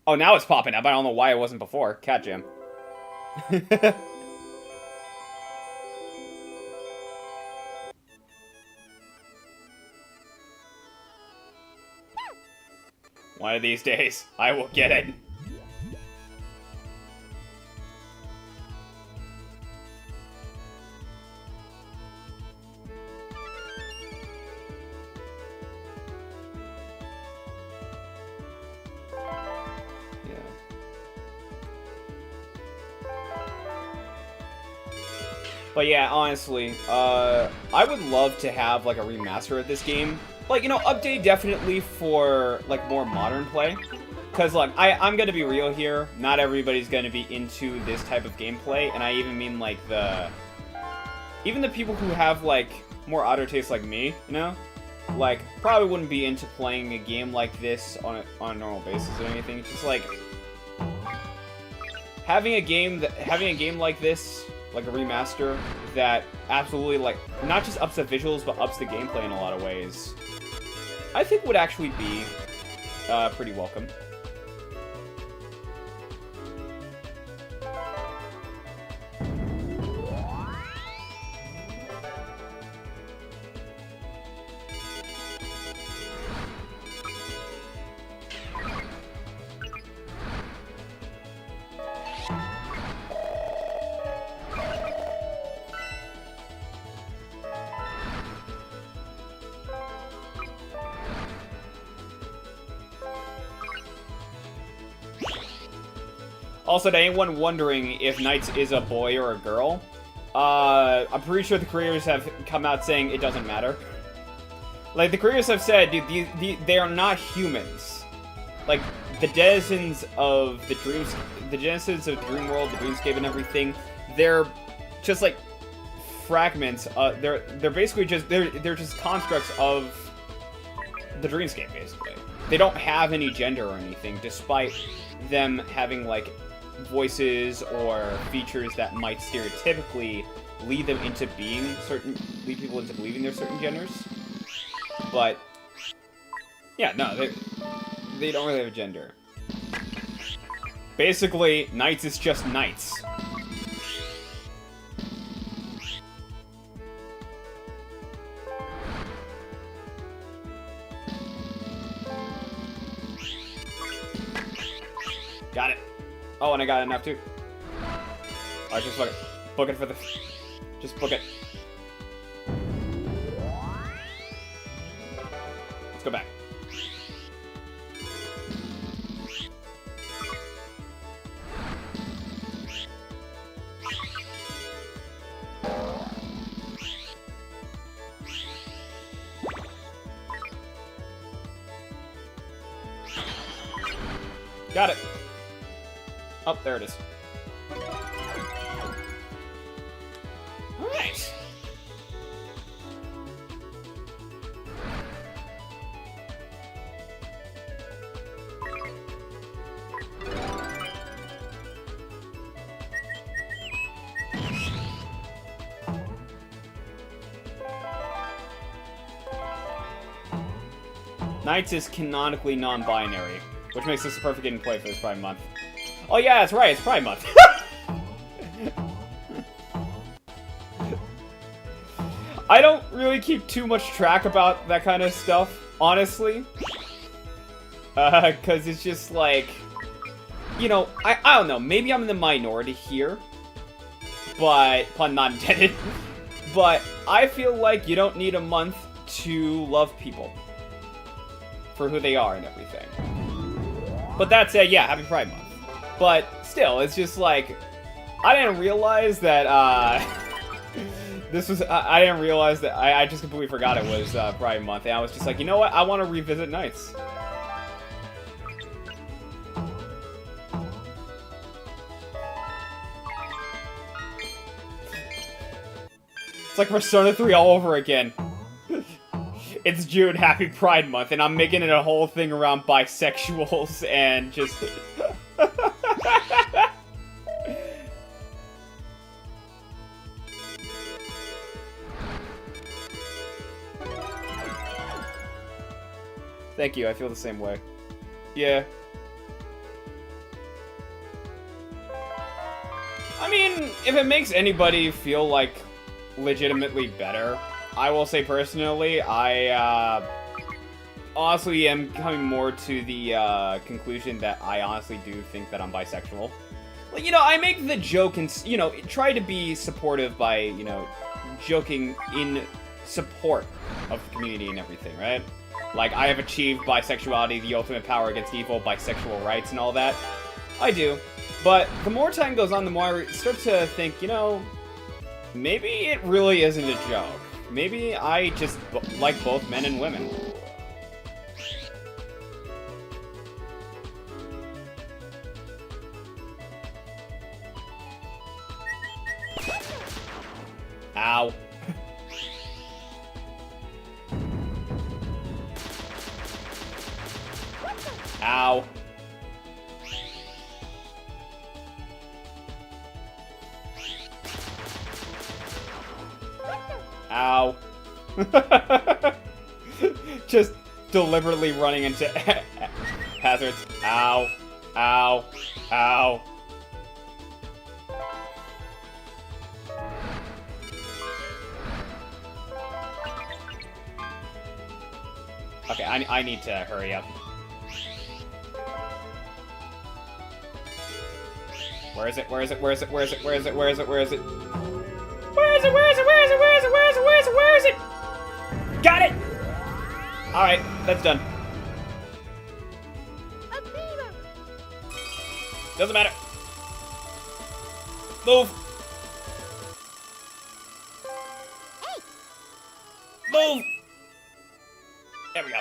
Oh, now it's popping up. I don't know why it wasn't before. Cat Jam. One of these days, I will get it. But yeah, honestly, I would love to have, like, a remaster of this game. Like, you know, update definitely for, like, more modern play. Because, like, I'm gonna be real here. Not everybody's gonna be into this type of gameplay. And I even mean, like, even the people who have, like, more auto taste like me, you know? Like, probably wouldn't be into playing a game like this on a normal basis or anything. It's just, like, having a game like this, like a remaster, that absolutely, like, not just ups the visuals, but ups the gameplay in a lot of ways, I think would actually be pretty welcome. Also, to anyone wondering if NiGHTS is a boy or a girl, I'm pretty sure the creators have come out saying it doesn't matter. Like, the creators have said, dude, they are not humans. Like, the denizens of the Dreamworld, the Dreamscape, and everything, they're just like fragments. They're basically just they're just constructs of the Dreamscape, basically. They don't have any gender or anything, despite them having, like, voices or features that might stereotypically lead people into believing they're certain genders. But yeah, no, they don't really have a gender. Basically, NiGHTS is just NiGHTS. Got it. Oh, and I got enough too. Alright, just book it. Book it for the... Just book it. Let's go back. Got it. Oh, there it is. Alright. NiGHTS is canonically non-binary, which makes this a perfect game to play for this Pride Month. Oh yeah, that's right, it's Pride Month. I don't really keep too much track about that kind of stuff, honestly. Cause it's just like, you know, I don't know, maybe I'm in the minority here, but, pun not intended, but I feel like you don't need a month to love people for who they are and everything. But that said, yeah, happy Pride Month. But still, it's just like, I didn't realize that, this was, I didn't realize that, I just completely forgot it was Pride Month, and I was just like, you know what, I want to revisit NiGHTS. It's like Persona 3 all over again. It's June, happy Pride Month, and I'm making it a whole thing around bisexuals and just... Thank you, I feel the same way. Yeah. I mean, if it makes anybody feel, like, legitimately better, I will say personally, I, honestly am coming more to the, conclusion that I honestly do think that I'm bisexual. Like, you know, I make the joke and, you know, try to be supportive by, you know, joking in support of the community and everything, right? Like, I have achieved bisexuality, the ultimate power against evil, bisexual rights, and all that. I do. But the more time goes on, the more I start to think, you know, Maybe it really isn't a joke. Maybe I just like both men and women. Ow. Ow. Ow. Just deliberately running into hazards. Ow. Ow. Ow. Okay, I need to hurry up. Where is it? Where is it? Where is it? Where is it? Where is it? Where is it? Where is it? Where is it? Where is it? Where is it? Where is it? Where is it? Where is it? Where is it? Got it! Alright, that's done. Doesn't matter. Move! Move! There we go.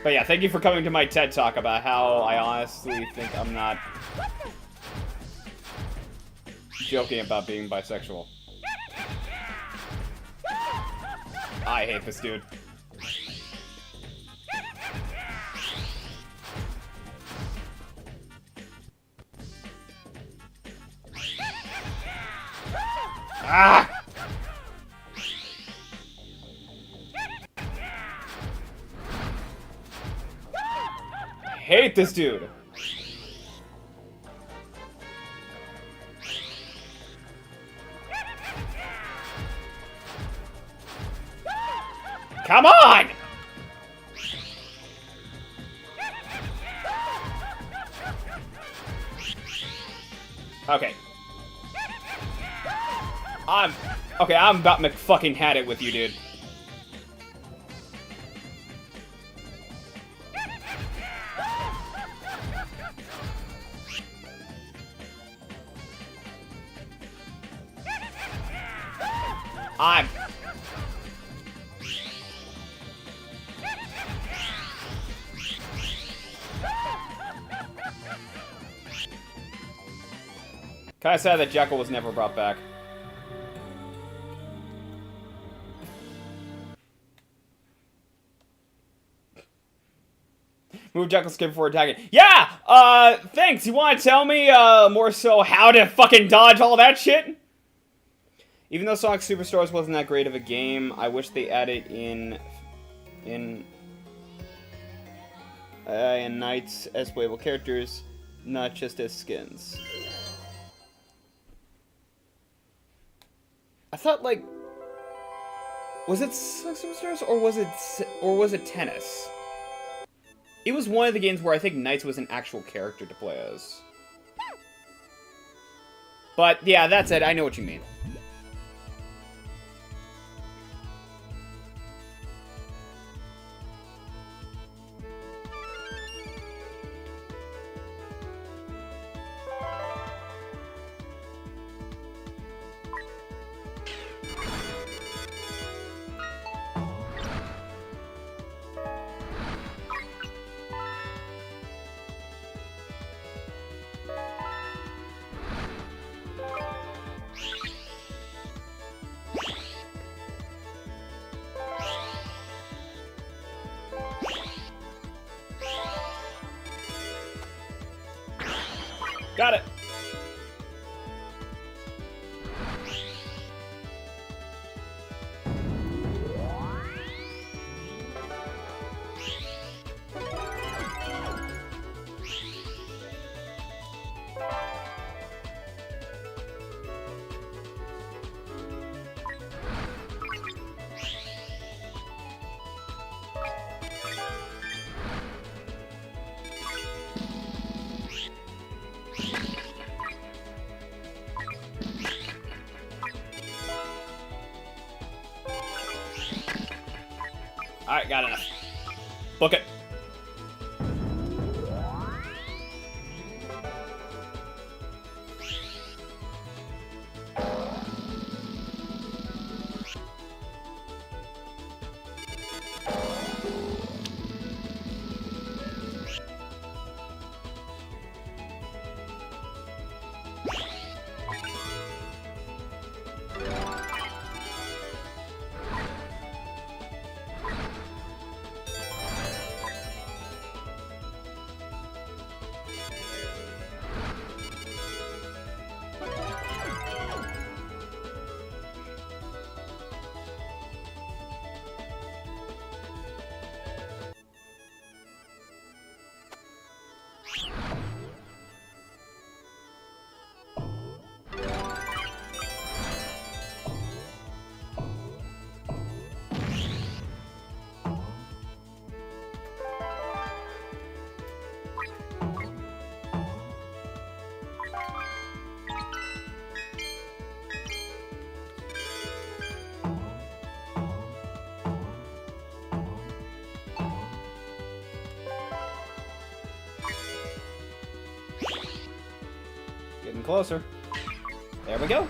But yeah, thank you for coming to my TED Talk about how I honestly think I'm not joking about being bisexual. I hate this dude. Ah! I hate this dude. Come on! Okay. I'm about McFucking had it with you, dude. Kinda sad that Jekyll was never brought back. Move Jekyll's skin before attacking. Yeah! Thanks. You wanna tell me, more so how to fucking dodge all that shit? Even though Sonic Superstars wasn't that great of a game, I wish they added in Knights as playable characters, not just as skins. I thought, like, was it Sonic Superstars or was it Tennis? It was one of the games where I think Knights was an actual character to play as. But yeah, that's it. I know what you mean. Got it. Alright, got enough. Book it. closer. There we go.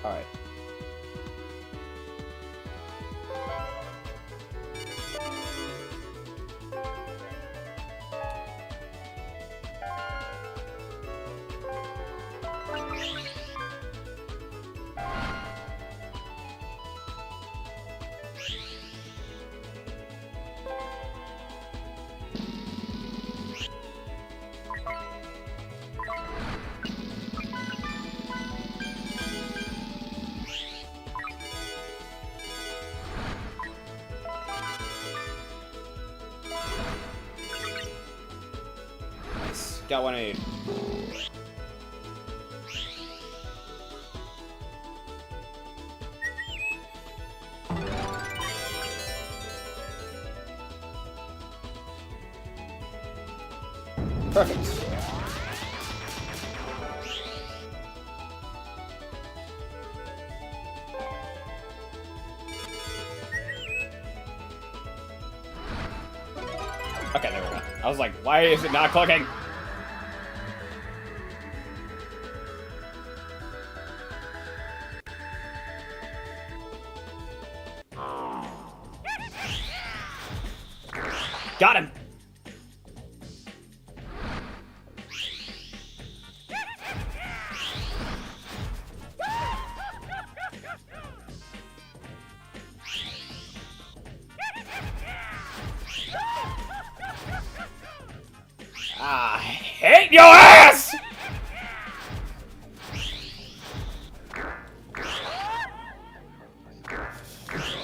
Alright. Got what I need. Perfect. Okay, there we go. I was like, why is it not clicking? Got him! I hate your ass!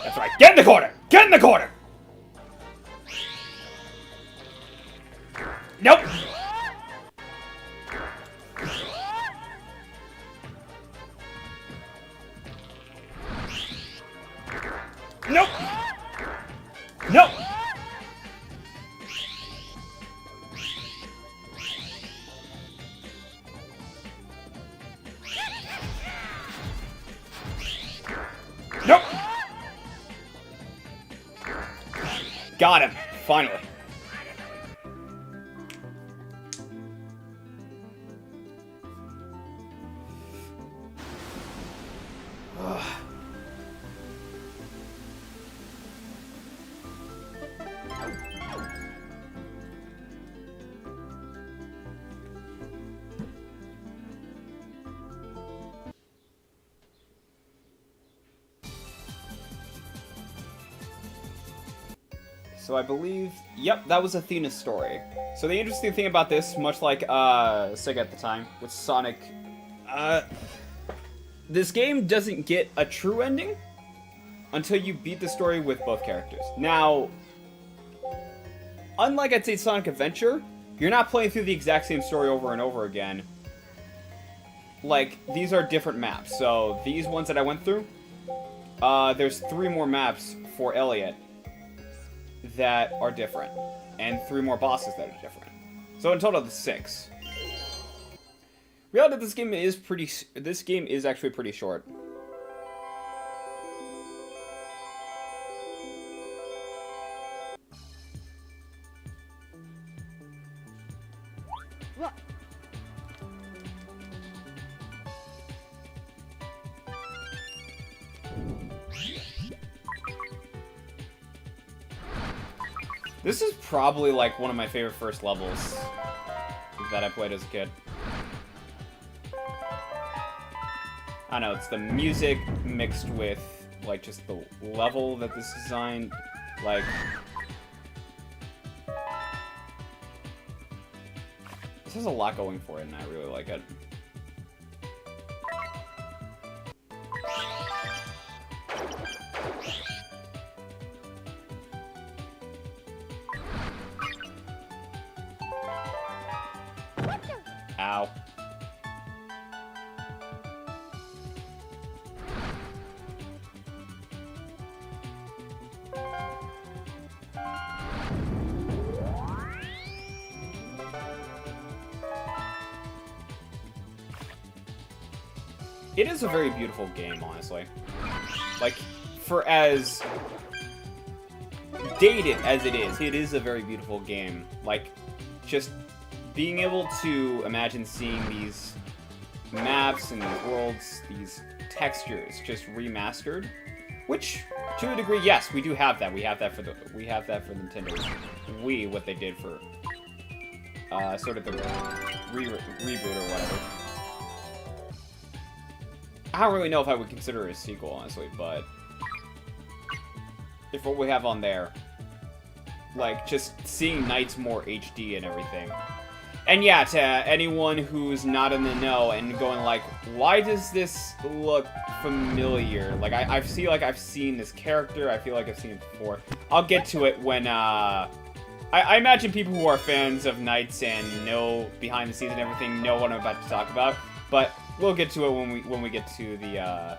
That's right, get in the corner! Get in the corner! Nope! Nope! Nope! Nope! Got him, finally. So I believe, yep, that was Athena's story. So the interesting thing about this, much like Sega at the time, with Sonic, this game doesn't get a true ending until you beat the story with both characters. Now, unlike, I'd say, Sonic Adventure, you're not playing through the exact same story over and over again. Like, these are different maps. So these ones that I went through, there's 3 more maps for Elliot that are different, and 3 more bosses that are different. So in total, there's 6. Reality, this game is actually pretty short. This is probably, like, one of my favorite first levels that I played as a kid. I know, it's the music mixed with, like, just the level that this is designed, like... This has a lot going for it, and I really like it. Ow. it is a very beautiful game, honestly. Like, for as dated as it is a very beautiful game. Like, just being able to imagine seeing these maps and these worlds, these textures just remastered, which to a degree, yes, we do have that. We have that for Nintendo Wii, what they did for sort of the reboot or whatever. I don't really know if I would consider it a sequel, honestly, but if what we have on there, like, just seeing Nights more HD and everything. And yeah, to anyone who's not in the know and going like, why does this look familiar? Like, I feel like I've seen this character, I feel like I've seen it before. I'll get to it when, I imagine people who are fans of Nights and know behind the scenes and everything know what I'm about to talk about, but we'll get to it when we get to the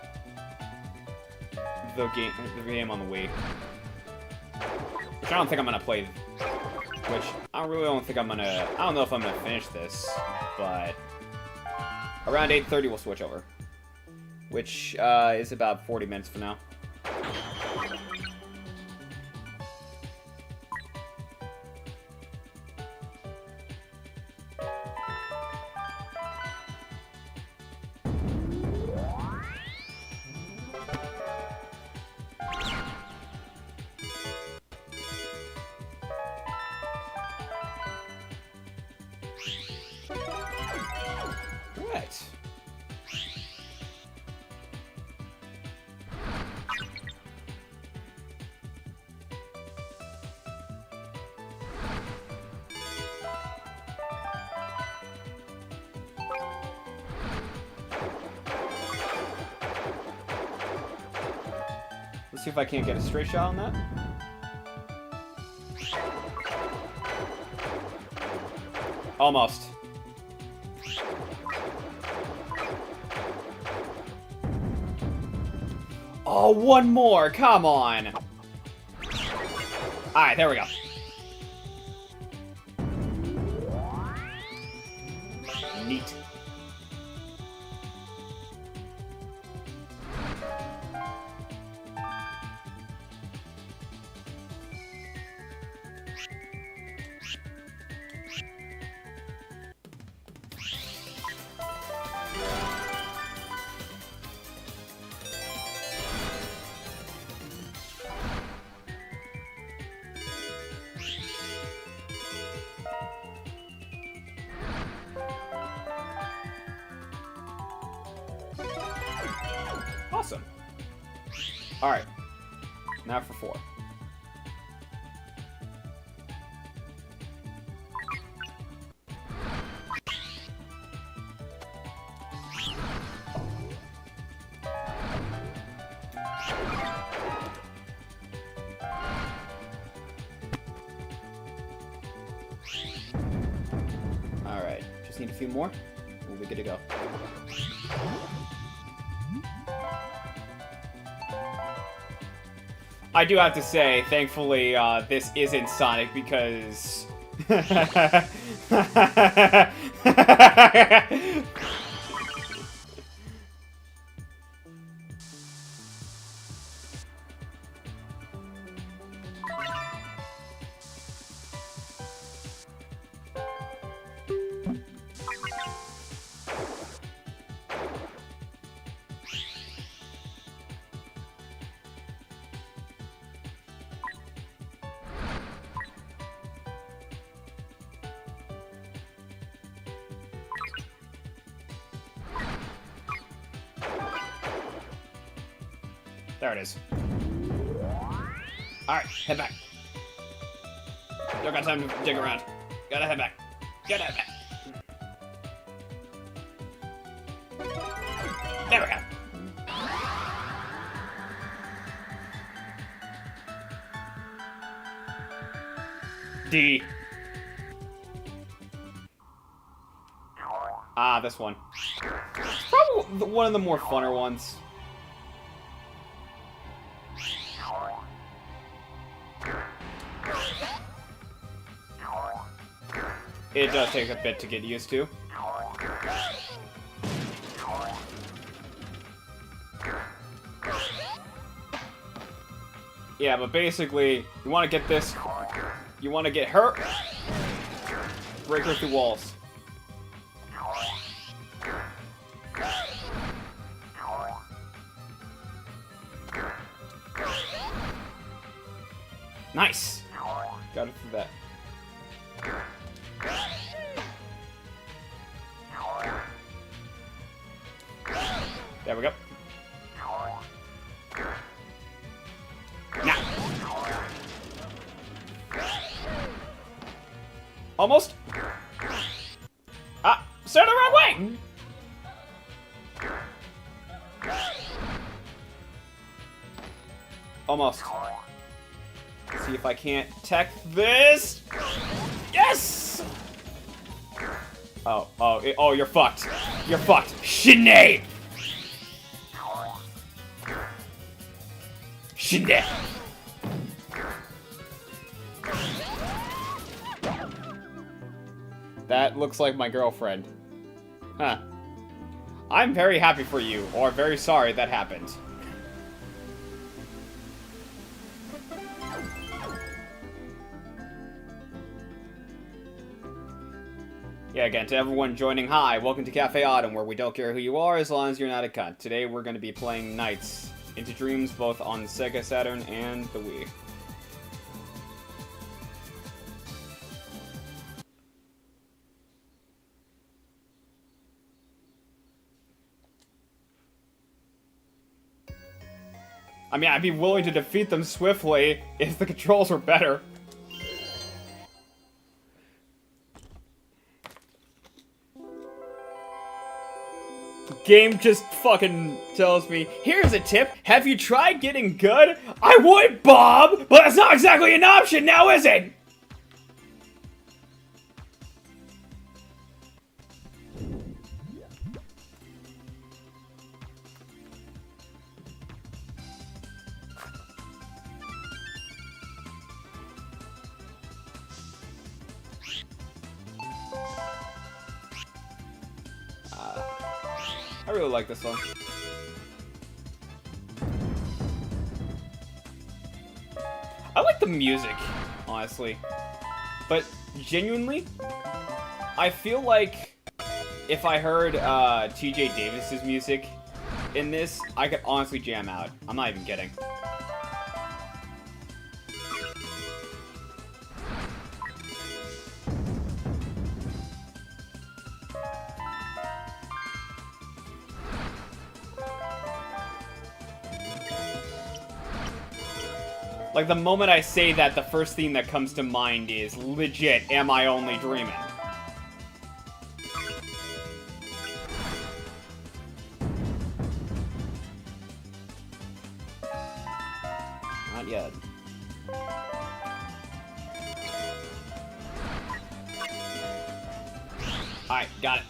game on the Wii. Which I don't think I'm gonna play. Which I don't think I'm gonna. I don't know if I'm gonna finish this, but around 8:30 we'll switch over, which is about 40 minutes from now. Right. Let's see if I can't get a straight shot on that. Almost. Oh, one more! Come on! Alright, there we go. Neat. Awesome. Alright. Now for 4. Alright. Just need a few more. We'll be good to go. I do have to say, thankfully, this isn't Sonic because... There it is. Alright, head back. Don't got time to dig around. Gotta head back. Gotta head back. There we go. D. Ah, this one. It's probably one of the more funner ones. It does take a bit to get used to. Yeah, but basically, you want to get this... You want to get her... Break her through walls. Nice! Got it through that. There we go. Now. Almost. Ah, start the wrong way. Almost. Let's see if I can't tech this. Yes. Oh, you're fucked. You're fucked. Sinead. Sinead. That looks like my girlfriend. Huh. I'm very happy for you, or very sorry that happened. Yeah, again, to everyone joining, hi, welcome to Cafe Autumn, where we don't care who you are as long as you're not a cunt. Today we're going to be playing NiGHTS Into Dreams, both on Sega Saturn and the Wii. I mean, I'd be willing to defeat them swiftly if the controls were better. The game just fucking tells me, here's a tip, have you tried getting good? I would, Bob, but that's not exactly an option now, is it? I really like this one. I like the music, honestly. But genuinely, I feel like if I heard TJ Davis's music in this, I could honestly jam out. I'm not even kidding. Like, the moment I say that, the first thing that comes to mind is, legit, am I only dreaming? Not yet. Alright, got it.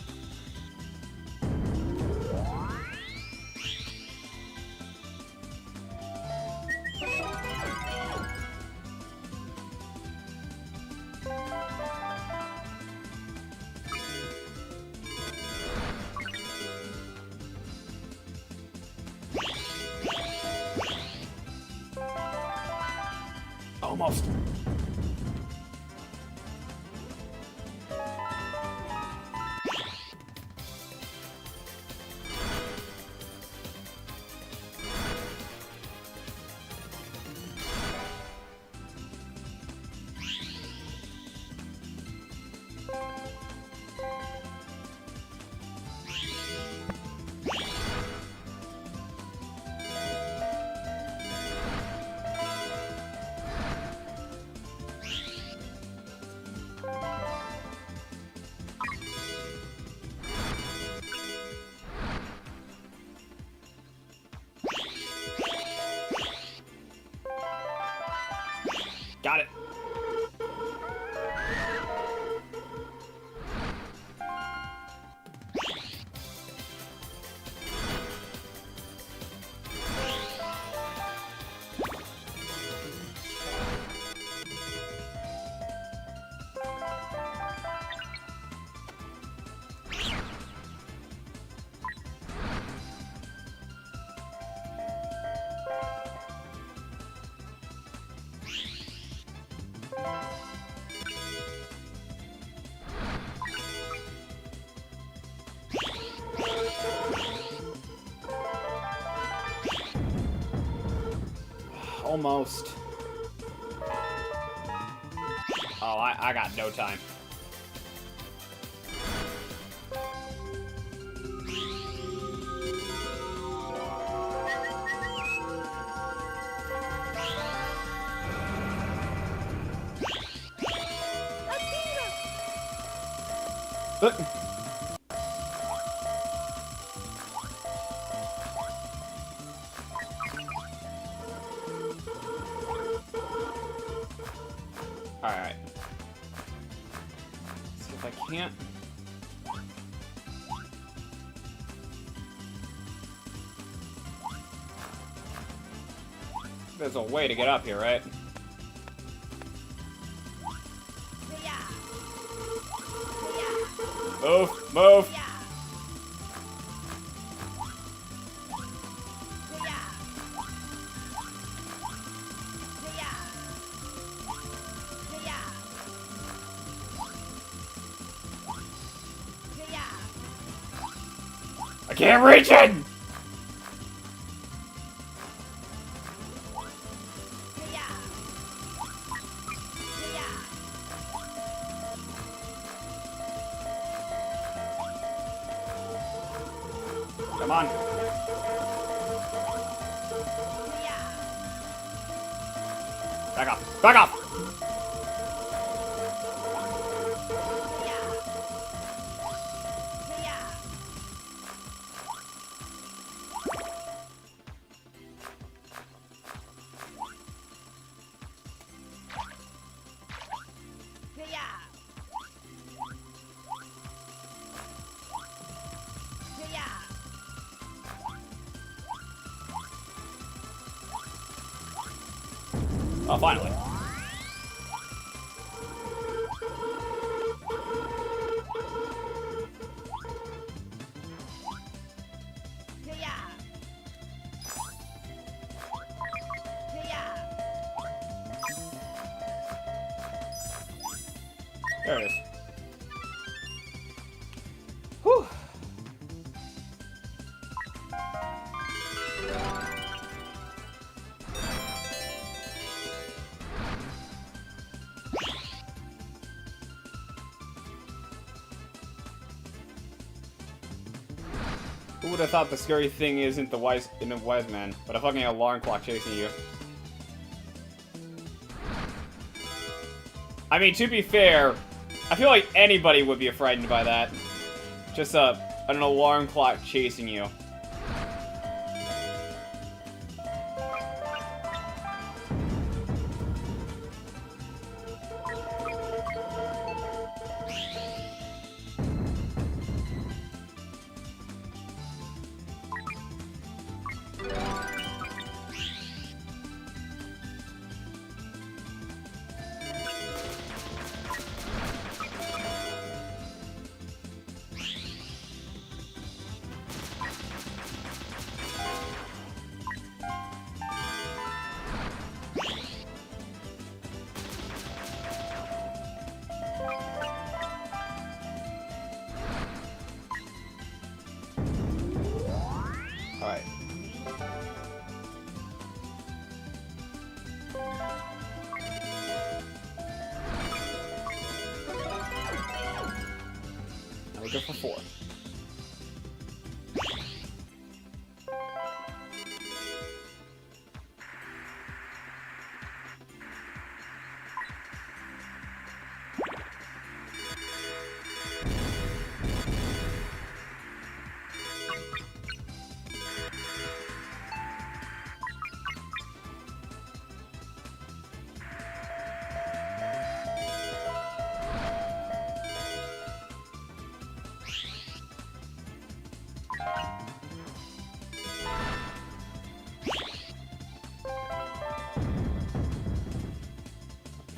Almost. Almost. Oh, I got no time. Alright. See if I can't. There's a way to get up here, right? Move! Move! I can't reach it! Come on. Back up. Back up! Oh, finally. There it is. Whew. Who would have thought the scary thing isn't the wise man, but a fucking alarm clock chasing you? I mean, to be fair, I feel like anybody would be frightened by that. Just an alarm clock chasing you. Alright. Now we go for 4.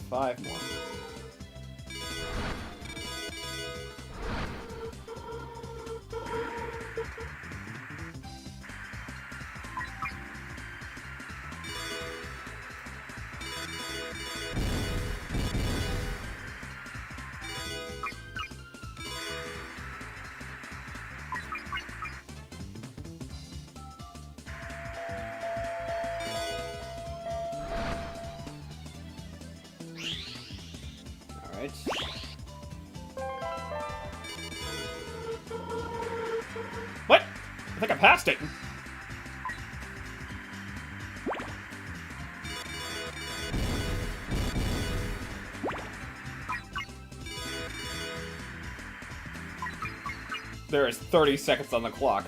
Five more. Alright. What? I think I passed it. There is 30 seconds on the clock.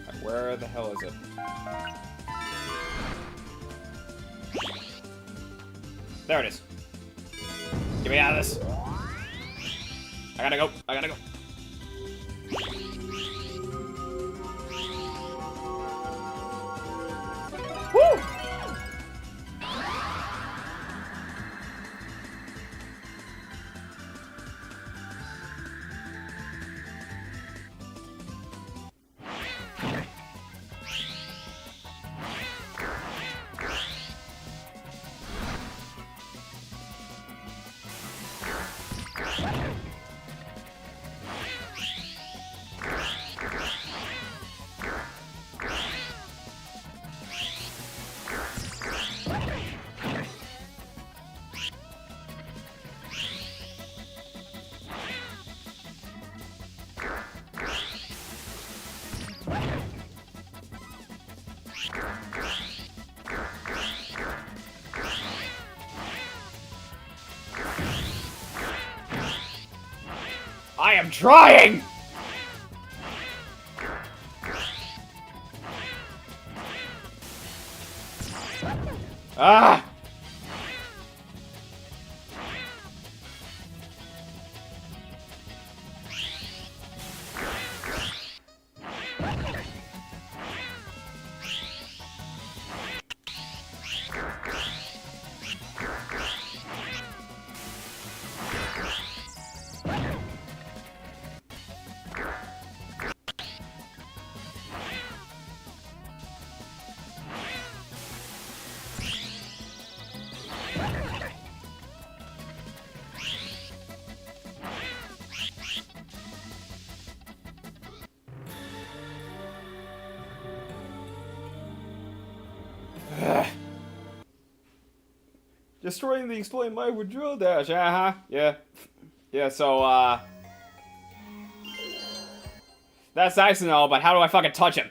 Right, where the hell is it? There it is. Get me out of this. I gotta go. I gotta go. Woo! I am trying! Ah! Destroying the exploding mine with drill dash. Uh-huh. Yeah. Yeah, so, that's nice and all, but how do I fucking touch him?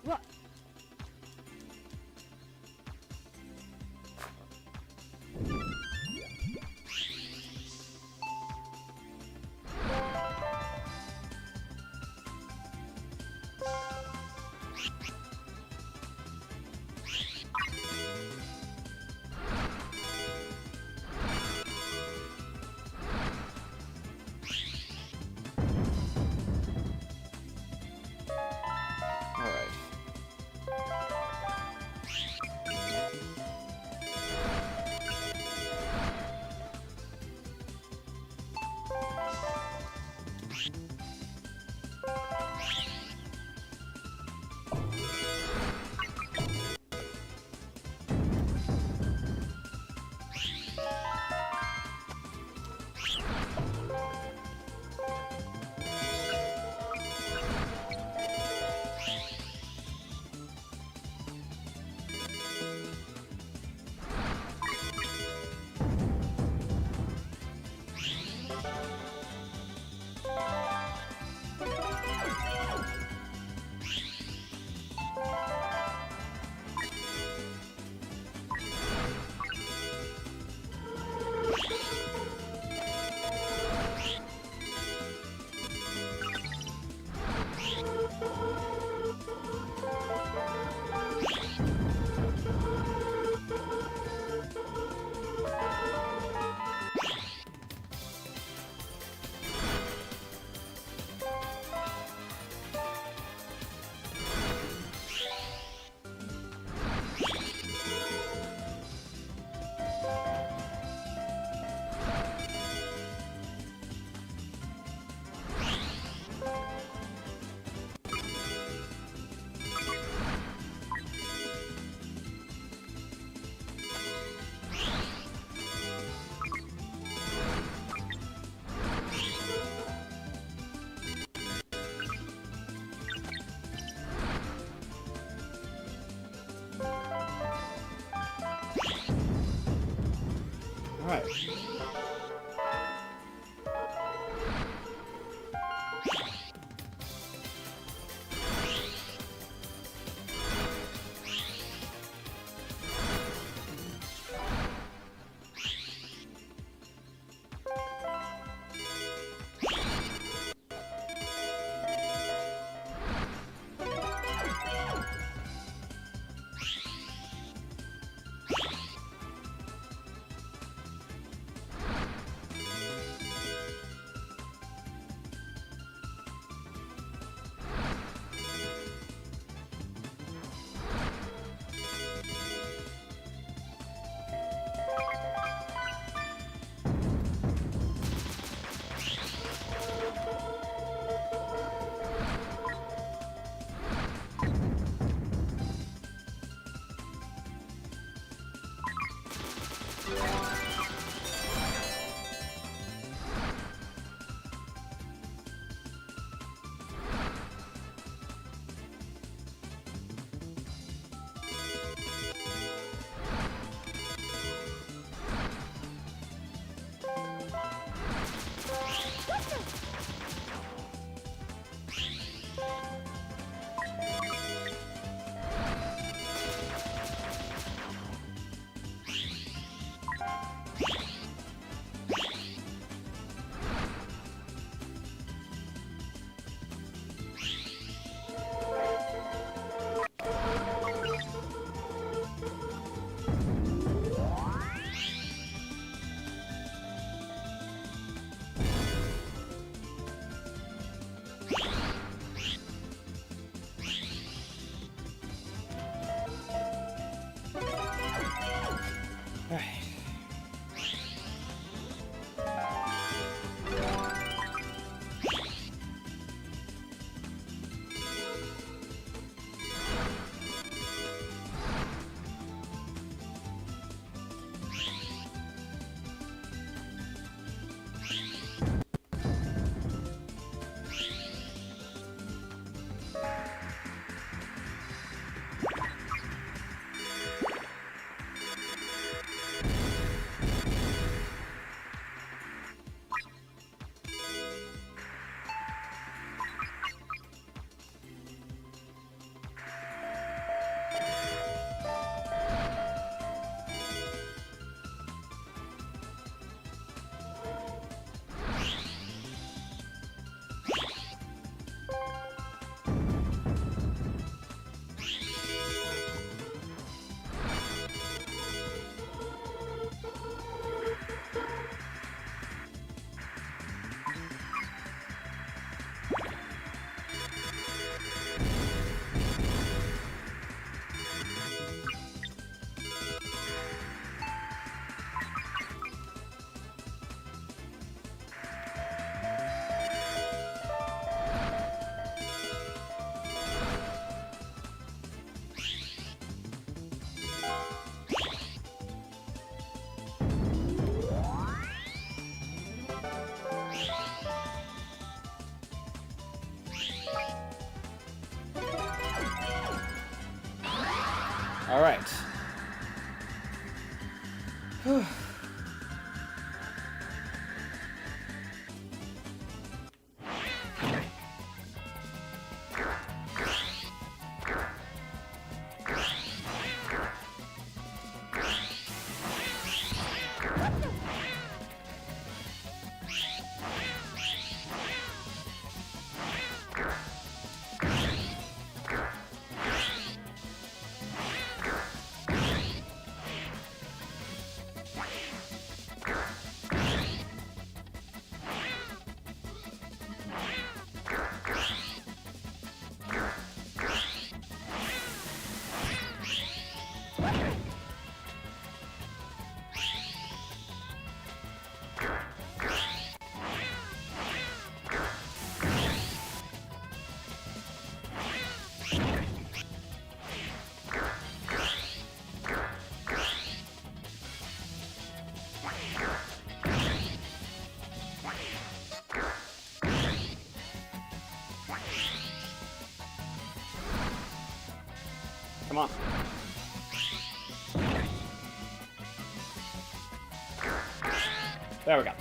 What? Alright. Alright. Alright. Come on. There we go.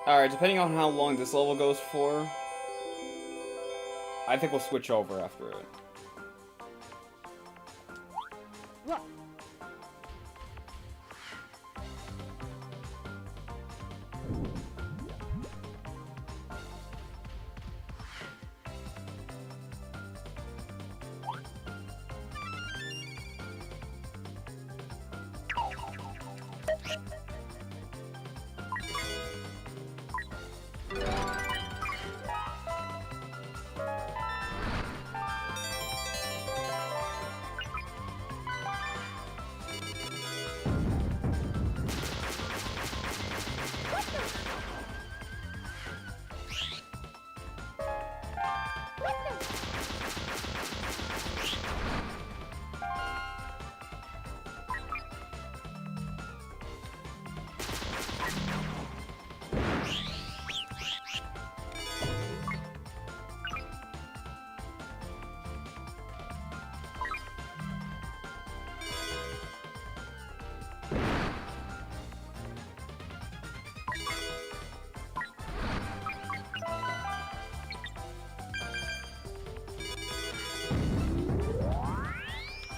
Alright, depending on how long this level goes for, I think we'll switch over after it. What?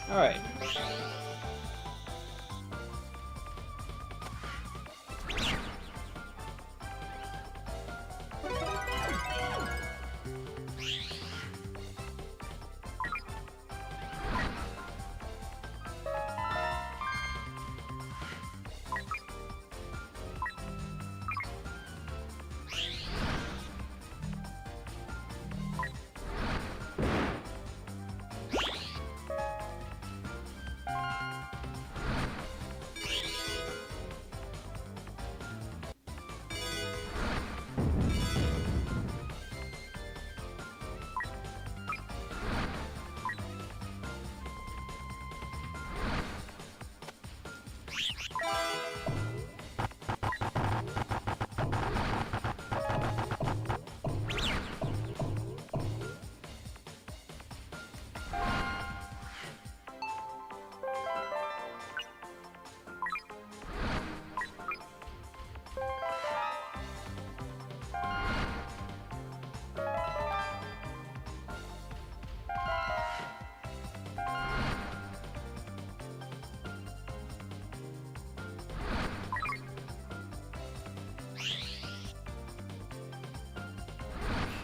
Alright.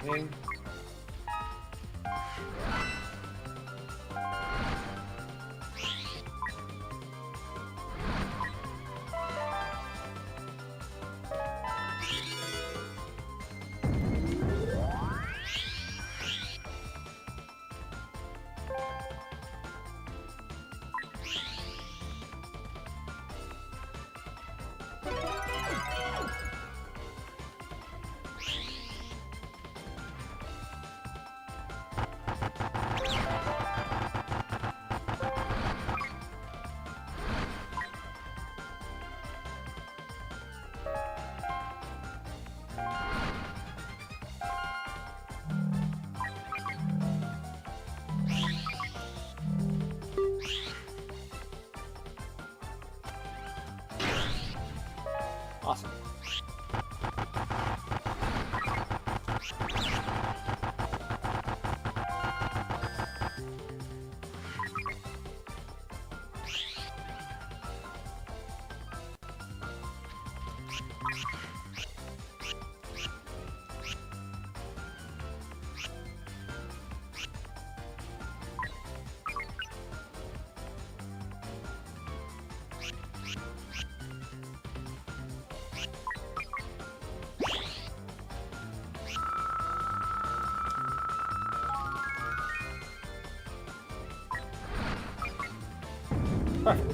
Okay. Awesome. Perfect.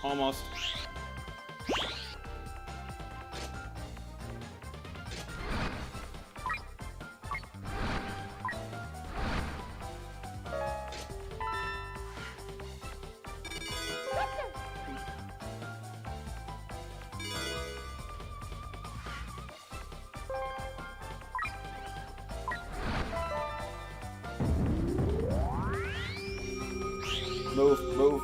Almost. Move, move.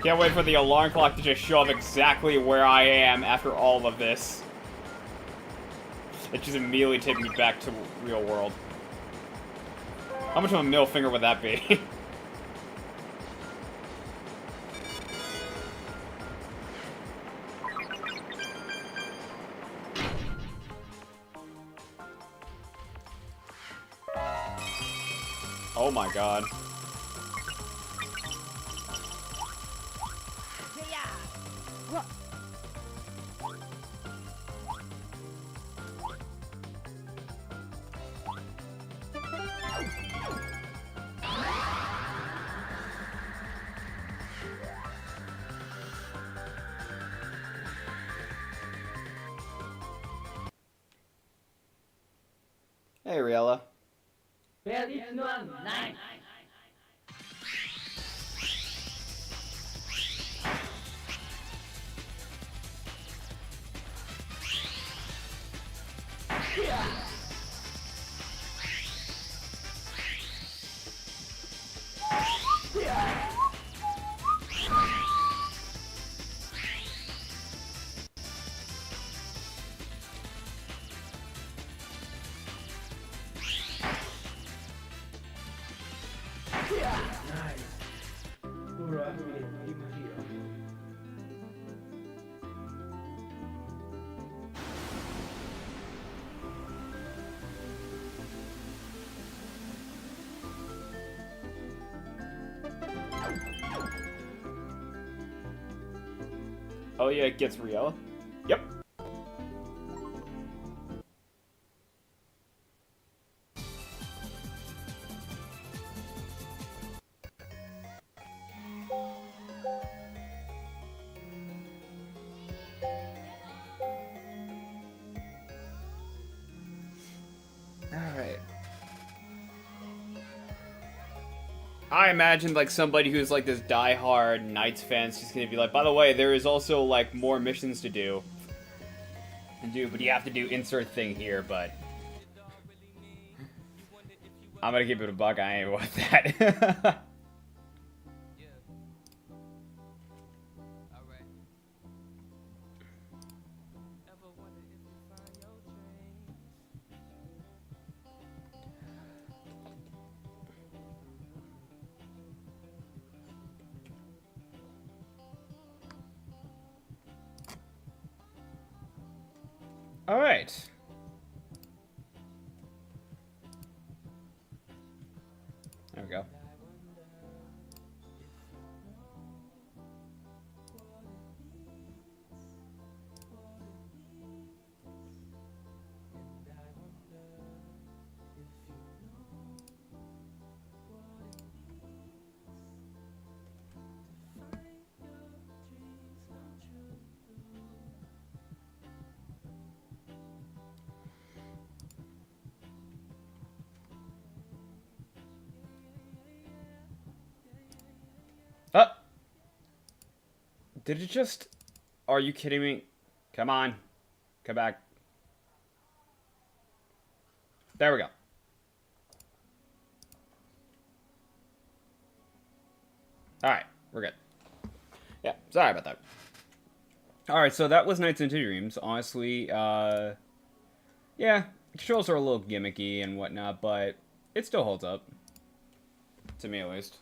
Can't wait for the alarm clock to just show up exactly where I am after all of this. It just immediately take me back to real world. How much of a middle finger would that be? Oh my god. Hey, Riella. Well, it's not nice. Oh yeah, it gets Riella? Yep. Alright. I imagine, like, somebody who's, like, this die-hard Knights fan is just gonna be like, by the way, there is also, like, more missions to do. But you have to do insert thing here, but... I'm gonna keep it a buck, I ain't want that. All right. There we go. Oh! Did it just... Are you kidding me? Come on. Come back. There we go. Alright, we're good. Yeah, sorry about that. Alright, so that was Nights into Dreams. Honestly, yeah, controls are a little gimmicky and whatnot, but it still holds up. To me, at least.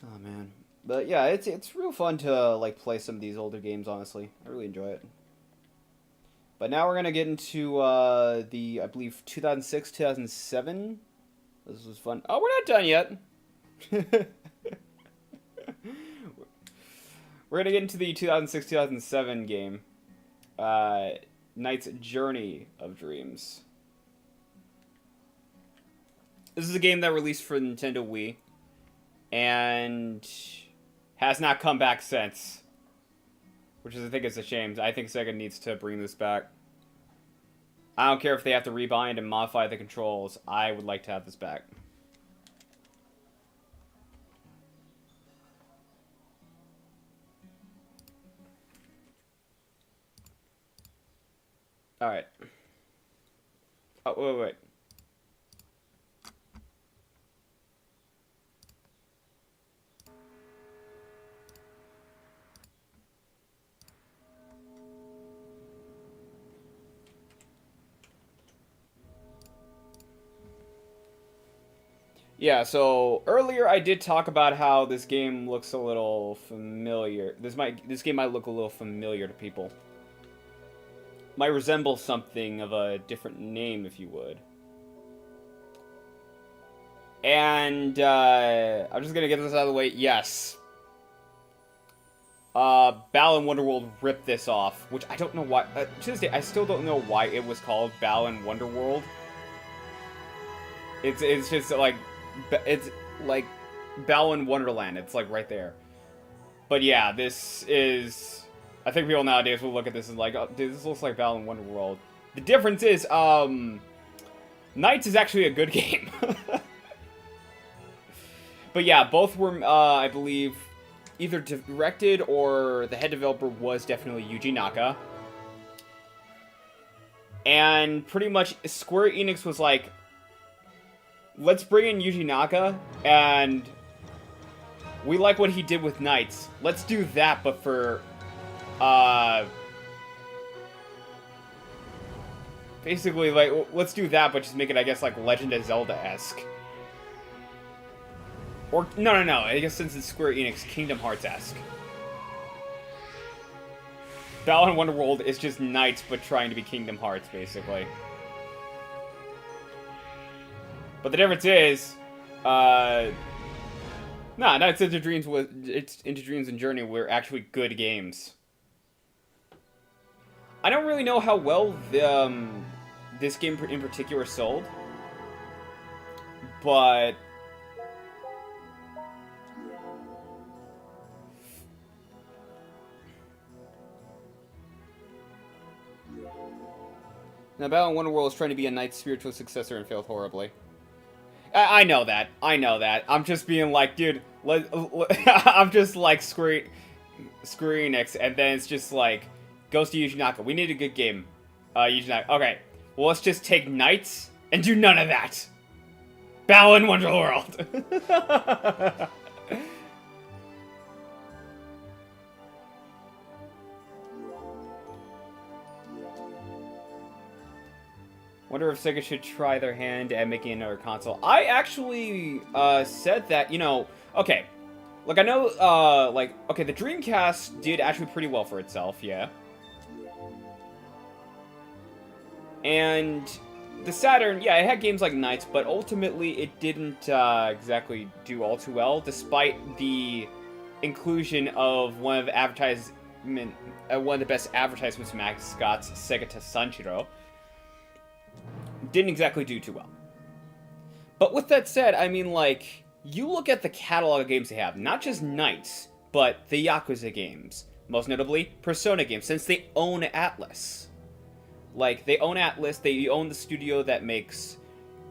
Oh, man. But yeah, it's real fun to, like, play some of these older games, honestly. I really enjoy it. But now we're gonna get into, the, I believe, 2006, 2007. This was fun. Oh, we're not done yet! We're gonna get into the 2006-2007 game. Knight's Journey of Dreams. This is a game that released for Nintendo Wii. And has not come back since. Which is, I think, is a shame. I think Sega needs to bring this back. I don't care if they have to rebind and modify the controls. I would like to have this back. Alright. Oh, wait. Yeah, so earlier I did talk about how this game looks a little familiar. This game might look a little familiar to people. Might resemble something of a different name, if you would. And I'm just gonna get this out of the way. Yes. Balan Wonderworld ripped this off, which I don't know why. To this day, I still don't know why it was called Balan Wonderworld. It's just like. It's like Balan Wonderland. It's like right there. But yeah, this is... I think people nowadays will look at this and like, oh, dude, this looks like Balan Wonderworld. The difference is, Knights is actually a good game. But yeah, both were, I believe, either directed or the head developer was definitely Yuji Naka. And pretty much Square Enix was like, let's bring in Yuji Naka, and we like what he did with Knights. Let's do that, but for, basically, like, let's do that, but just make it, I guess, like, Legend of Zelda-esque. Or, no, I guess since it's Square Enix, Kingdom Hearts-esque. Balan Wonderworld is just Knights, but trying to be Kingdom Hearts, basically. But the difference is, Nights into Dreams and Journey were actually good games. I don't really know how well this game in particular sold, but now Balan Wonderworld is trying to be a Knight's spiritual successor and failed horribly. I know that. I'm just being like, dude, I'm just like Square Enix, and then it's just like, goes to Yuji Naka. We need a good game. Yuji Naka. Okay, well, let's just take Knights and do none of that. Balan Wonderworld. Wonder if Sega should try their hand at making another console. I actually said that, you know, okay. Like, I know, like, okay, the Dreamcast did actually pretty well for itself, yeah. And the Saturn, yeah, it had games like Knights, but ultimately it didn't exactly do all too well, despite the inclusion of one of the best advertisements mascots, Segata Sanshiro. Didn't exactly do too well. But with that said, I mean, like, you look at the catalog of games they have, not just Knights, but the Yakuza games. Most notably, Persona games, since they own Atlus. Like, they own Atlus, they own the studio that makes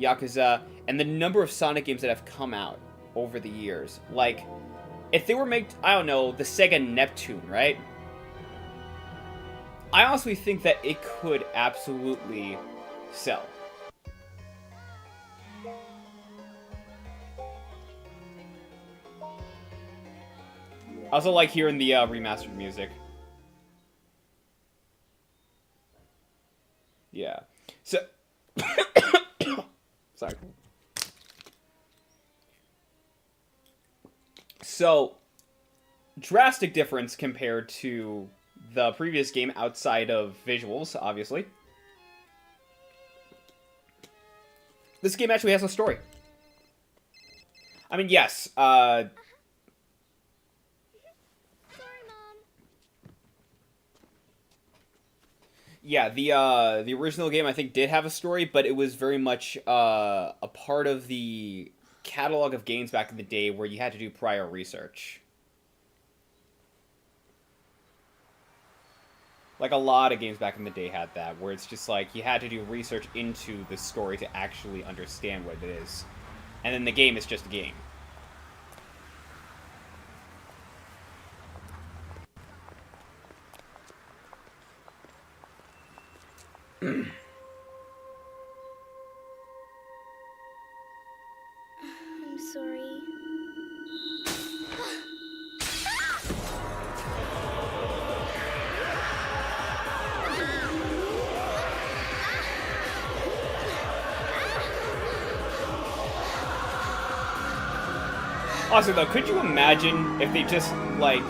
Yakuza, and the number of Sonic games that have come out over the years. Like, if they were made, I don't know, the Sega Neptune, right? I honestly think that it could absolutely sell. I also like hearing the remastered music. Yeah. So... Sorry. So, drastic difference compared to the previous game outside of visuals, obviously. This game actually has a story. I mean, yes, Sorry, Mom. yeah, the original game I think did have a story, but it was very much a part of the catalog of games back in the day where you had to do prior research. Like, a lot of games back in the day had that, where it's just like, you had to do research into the story to actually understand what it is. And then the game is just a game. I'm sorry. Also, though, could you imagine if they just, like...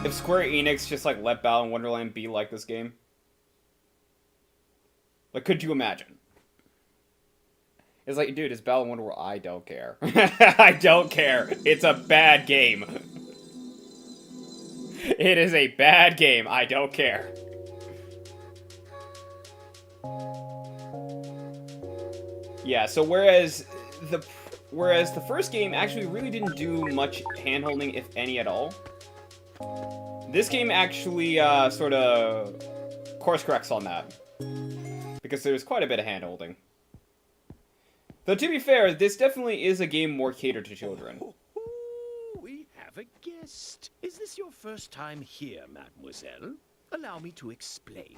If Square Enix just, like, let Balan Wonderland be like this game? Like, could you imagine? It's like, dude, it's Balan Wonderworld. I don't care. I don't care. It's a bad game. It is a bad game. I don't care. Yeah, so whereas the first game actually really didn't do much handholding, if any at all, this game actually sort of course corrects on that, because there's quite a bit of handholding. Though to be fair, this definitely is a game more catered to children. We have a guest. Is this your first time here, mademoiselle? Allow me to explain.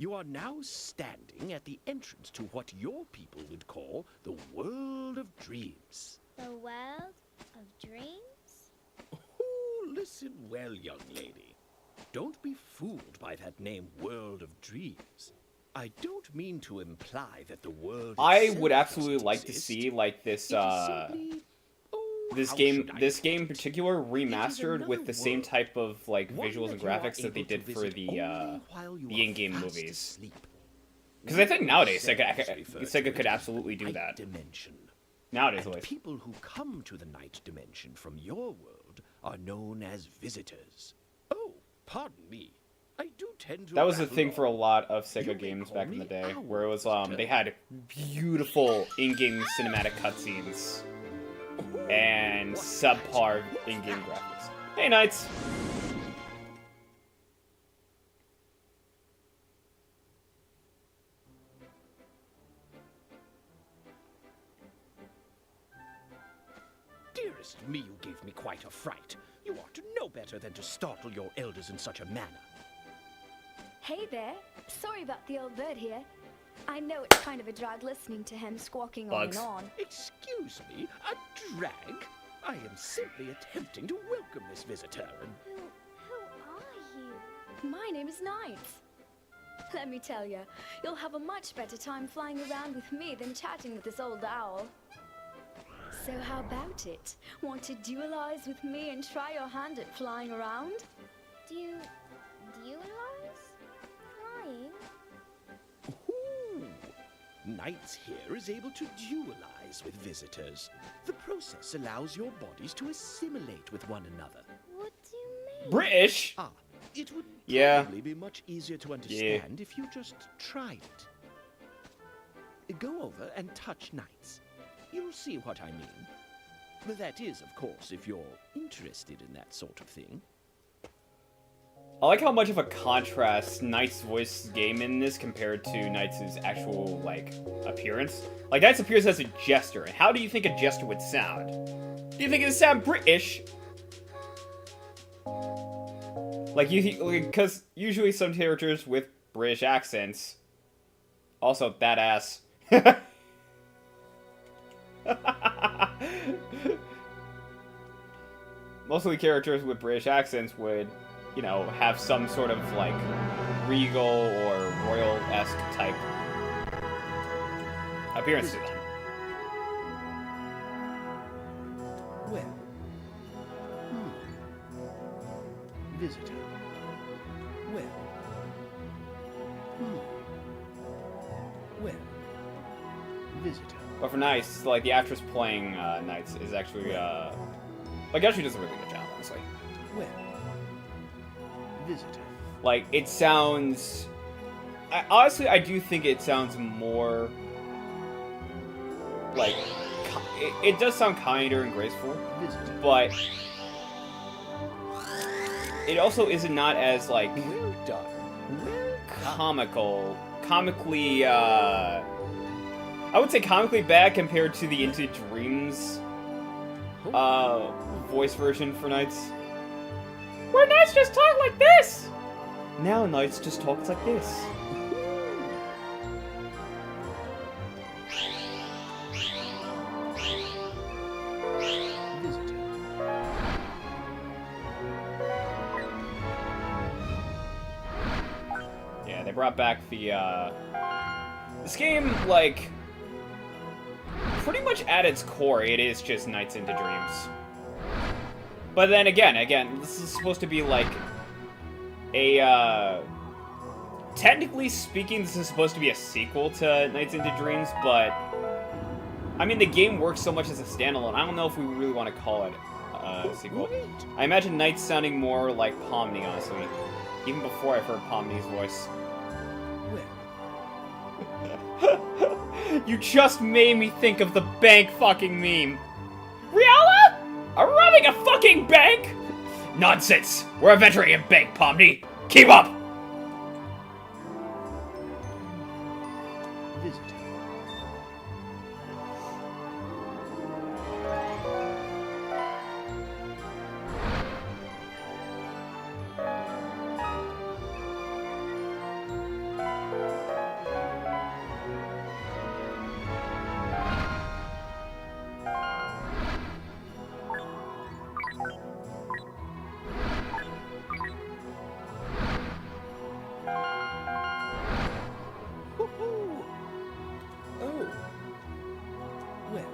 You are now standing at the entrance to what your people would call the world of dreams. The world of dreams? Oh, listen well, young lady. Don't be fooled by that name, World of Dreams. I don't mean to imply that the world I itself would absolutely doesn't like to exist. see, like, this, It is simply- oh, this how game should I in put it? particular remastered another with the same world. type of, like, One visuals and that you are graphics that they able to did for visit the only while you are in-game fast movies. asleep. Because I think nowadays Sailors Sega refer to could it as absolutely do night that. Dimension. Nowadays, at And least. people who come to the night dimension from your world are known as visitors. Oh, pardon me. I do tend to That was the rattle thing for a on. lot of You Sega may games call back in me the day, our where it was visitor. they had beautiful in-game cinematic cutscenes and What subpar magic in-game was that? graphics. Hey, Knights! Dearest me, you gave me quite a fright. You ought to know better than to startle your elders in such a manner. Hey there. Sorry about the old bird here. I know it's kind of a drag listening to him squawking Bugs. on and on. Excuse me, a drag? I am simply attempting to welcome this visitor and... Who are you? My name is Knight. Let me tell you, you'll have a much better time flying around with me than chatting with this old owl. So how about it? Want to duelize with me and try your hand at flying around? Do you duelize? Flying? Ooh. Knights here is able to duelize with visitors. The process allows your bodies to assimilate with one another. What do you mean? British. Ah, it would Yeah. probably be much easier to understand if you just tried it. Go over and touch knights. You'll see what I mean. That is, of course, if you're interested in that sort of thing. I like how much of a contrast Knight's voice game in this compared to Knight's actual, like, appearance. Like, Knight's appears as a jester, and how do you think a jester would sound? Do you think it would sound British? Like, because usually some characters with British accents, also that ass. Mostly characters with British accents would, you know, have some sort of, like, regal or royal-esque type appearance to them. Well. Visitor. Well. Well. Visitor. But for Knights, like, the actress playing Knights is actually, like, actually does a really good job, honestly. Well. Visitor. Like, it sounds... honestly, I do think it sounds more... Like, it does sound kinder and graceful, Visitor. but... It also is not as, like, Well done. Well comical. Comically, I would say comically bad compared to the Into Dreams voice version for Knights. Where Knights just talk like this! Now Knights just talks like this. Visitor. Yeah, they brought back the, this game, like, pretty much at its core, it is just Knights into Dreams. But then again, this is supposed to be, like, a, technically speaking, this is supposed to be a sequel to Knights into Dreams, but, I mean, the game works so much as a standalone, I don't know if we really want to call it a sequel. I imagine Knights sounding more like Pomni, honestly, even before I've heard Pomni's voice. You just made me think of the bank fucking meme. Riala? Are we robbing a fucking bank? Nonsense! We're entering a bank, Pomni! Keep up! Visitor. Woohoo! Oh. Well.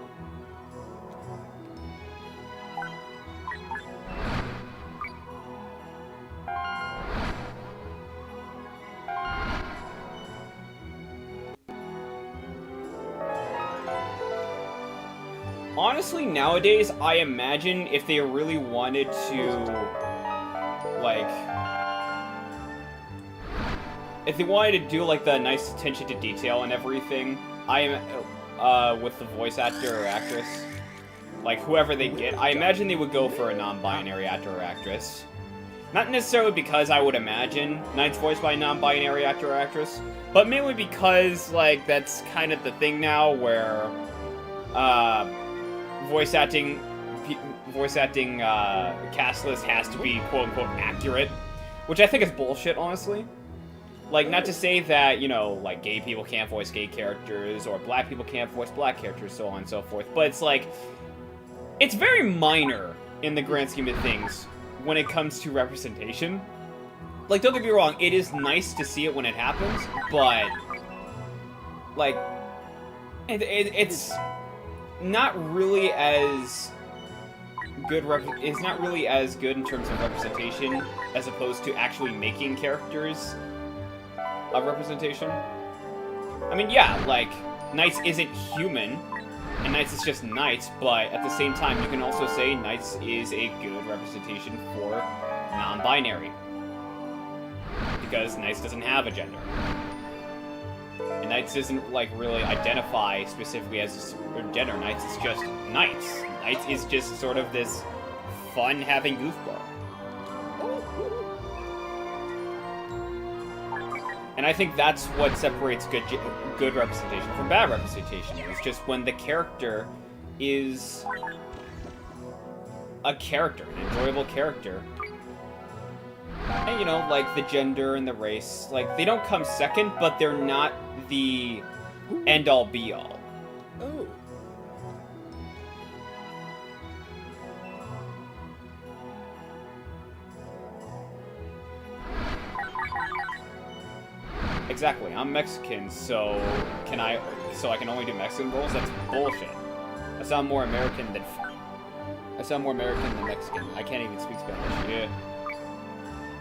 Honestly, nowadays, I imagine if they really wanted to, like, if they wanted to do, like, the nice attention to detail and everything, with the voice actor or actress, like, whoever they get, I imagine they would go for a non-binary actor or actress. Not necessarily because I would imagine Knight's voiced by a non-binary actor or actress, but mainly because, like, that's kind of the thing now where, voice acting cast list has to be quote-unquote accurate, which I think is bullshit, honestly. Like, not to say that, you know, like, gay people can't voice gay characters, or black people can't voice black characters, so on and so forth, but it's like, it's very minor in the grand scheme of things when it comes to representation. Like, don't get me wrong, it is nice to see it when it happens, but, like, it's... not really as good. Is not really as good in terms of representation as opposed to actually making characters of representation. I mean, yeah, like Knights isn't human, and Knights is just Knights, but at the same time, you can also say Knights is a good representation for non-binary. Because Knights doesn't have a gender. And Knights doesn't, like, really identify specifically as a gender. Knights is just Knights. Knights is just sort of this fun-having goofball. And I think that's what separates good representation from bad representation. It's just when the character is a character, an enjoyable character. And, you know, like, the gender and the race, like, they don't come second, but they're not the end-all, be-all. Oh. Exactly, I'm Mexican, so I can only do Mexican roles? That's bullshit. I sound more American than Mexican. I can't even speak Spanish. Yeah.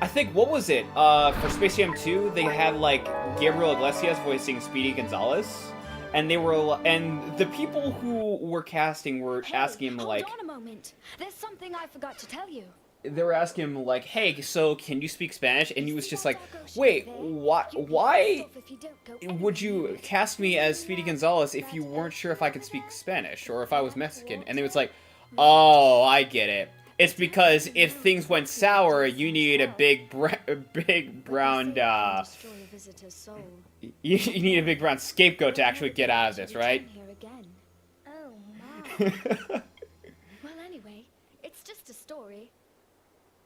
I think, what was it? For Space Jam 2, they had, like, Gabriel Iglesias voicing Speedy Gonzales, and the people who were casting were asking him, like... Hold on a moment. There's something I forgot to tell you. They were asking him, like, hey, so can you speak Spanish? And he was just like, wait, why would you cast me as Speedy Gonzales if you weren't sure if I could speak Spanish, or if I was Mexican? And they was like, oh, I get it. It's because if things went sour, you need a big brown, you need a big brown scapegoat to actually get out of this, right? Oh, my. Well, anyway, it's just a story.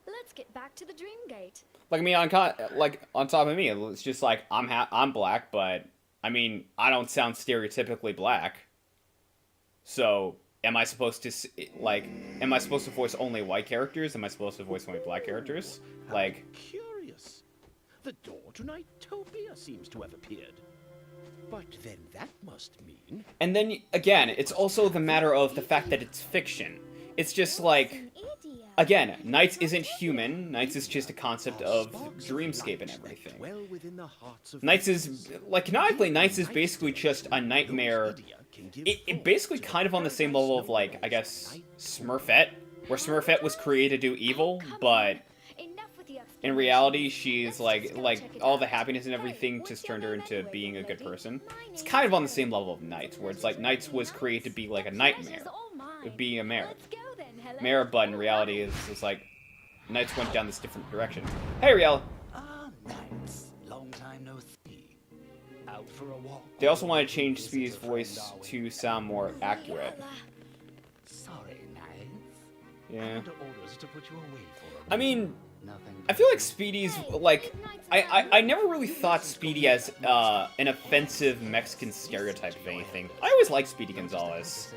Let's get back to the Dreamgate. Like, I mean, on top of me, it's just like, I'm black, but, I mean, I don't sound stereotypically black. So... Am I supposed to voice only white characters? Am I supposed to voice only black characters? Like, how curious. The door to Nightopia seems to have appeared. But then that must mean... And then, again, it's also the matter of the fact that it's fiction. It's just like... Again, Knights isn't human. Knights is just a concept of dreamscape and everything. Knights is... Like, canonically, Knights is basically just a nightmare... It basically kind of on the same level of, like, I guess, Smurfette, where Smurfette was created to do evil, but in reality, she's, like all the happiness and everything just turned her into being a good person. It's kind of on the same level of Knights, where it's like, Knights was created to be, like, a nightmare. Of being a mare. Mare, but in reality, it's like, Knights went down this different direction. Hey, Riel! Ah, Knights. Long time no see. Out for a walk. They also want to change Speedy's voice to sound more accurate. Sorry, Knights. Yeah. Under orders to put you away for I mean, nothing. I feel like Speedy's, like, I never really thought Speedy as an offensive Mexican stereotype of anything. I always liked Speedy Gonzales.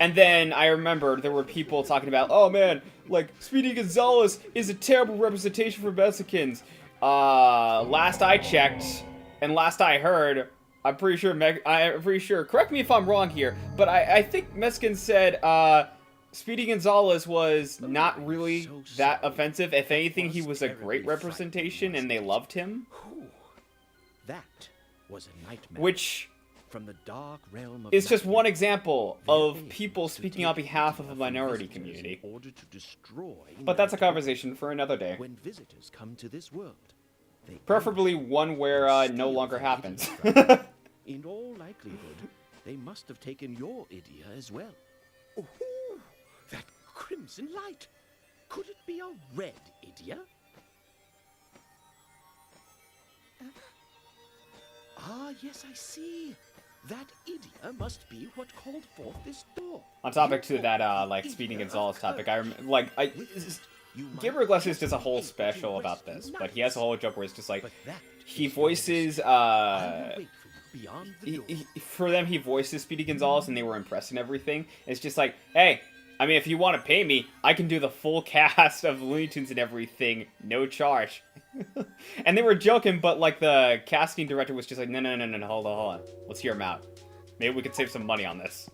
And then I remember there were people talking about, oh man, like, Speedy Gonzales is a terrible representation for Mexicans. Last I checked, and last I heard, I'm pretty sure, correct me if I'm wrong here, but I think Mexicans said, Speedy Gonzales was not really that offensive. If anything, he was a great representation, and they loved him. That was a nightmare. Which... From the dark realm of it's just one nightmare. example of people speaking on behalf of a minority community. But that's a conversation for another day. When visitors come to this world, they Preferably one where no longer happens. In all likelihood, they must have taken your idea as well. Oh, that crimson light! Could it be a red idea? Ah, yes, I see. That idea must be what called forth this door. On topic to that, like, Speedy Gonzales topic, Gabriel Iglesias does a whole special about this, but he has a whole joke where it's just like, he voices, for them, he voices Speedy Gonzales, and they were impressed and everything. It's just like, hey, I mean, if you want to pay me, I can do the full cast of Looney Tunes and everything, no charge. And they were joking, but, like, the casting director was just like, no, hold on. Let's hear him out. Maybe we could save some money on this.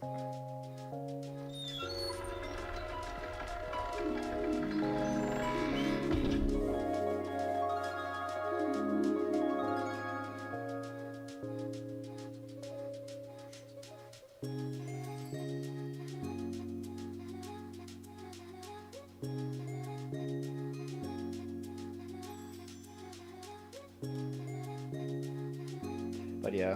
But yeah.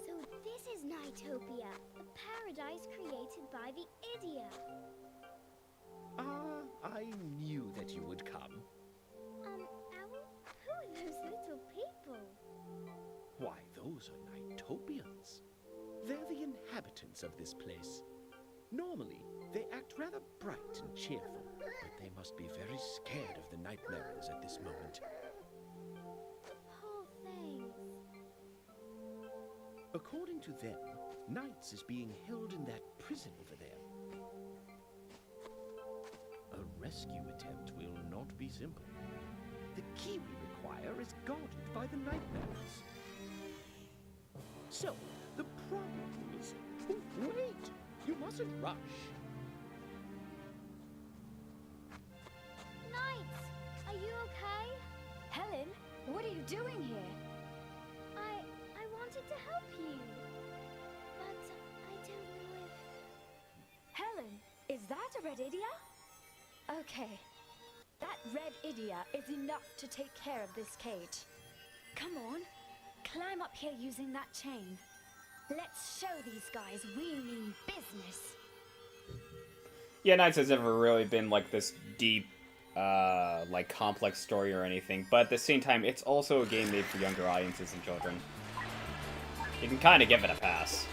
So this is NiGHTopia, a paradise created by the idiot. Ah, I knew that you would come. Owl, who are those little people? Why, those are NiGHTopians. They're the inhabitants of this place. Normally, they act rather bright and cheerful, but they must be very scared of the nightmares at this moment. Poor things. According to them, Knights is being held in that prison over there. A rescue attempt will not be simple. The key we require is guarded by the nightmares. So, the problem is... Oh, wait! You mustn't rush. Knights, are you okay? Helen, what are you doing here? I wanted to help you. But I don't know if... Helen, is that a red idiot? Okay. That red idiot is enough to take care of this cage. Come on, climb up here using that chain. Let's show these guys we mean business. Yeah, Knights has never really been like this deep, like complex story or anything, but at the same time, it's also a game made for younger audiences and children. You can kind of give it a pass.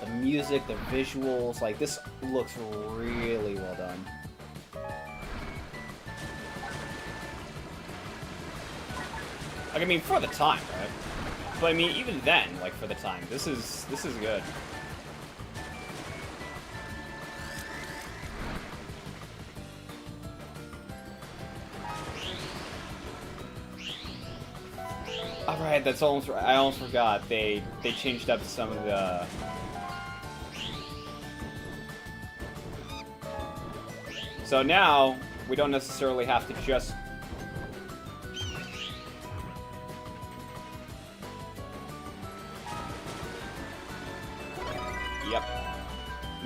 The music, the visuals, like, this looks really well done. Like, I mean, for the time, right? But I mean, even then, like, for the time, this is good. Alright, that's almost, I almost forgot. They changed up some of the... So now, we don't necessarily have to just... Yep.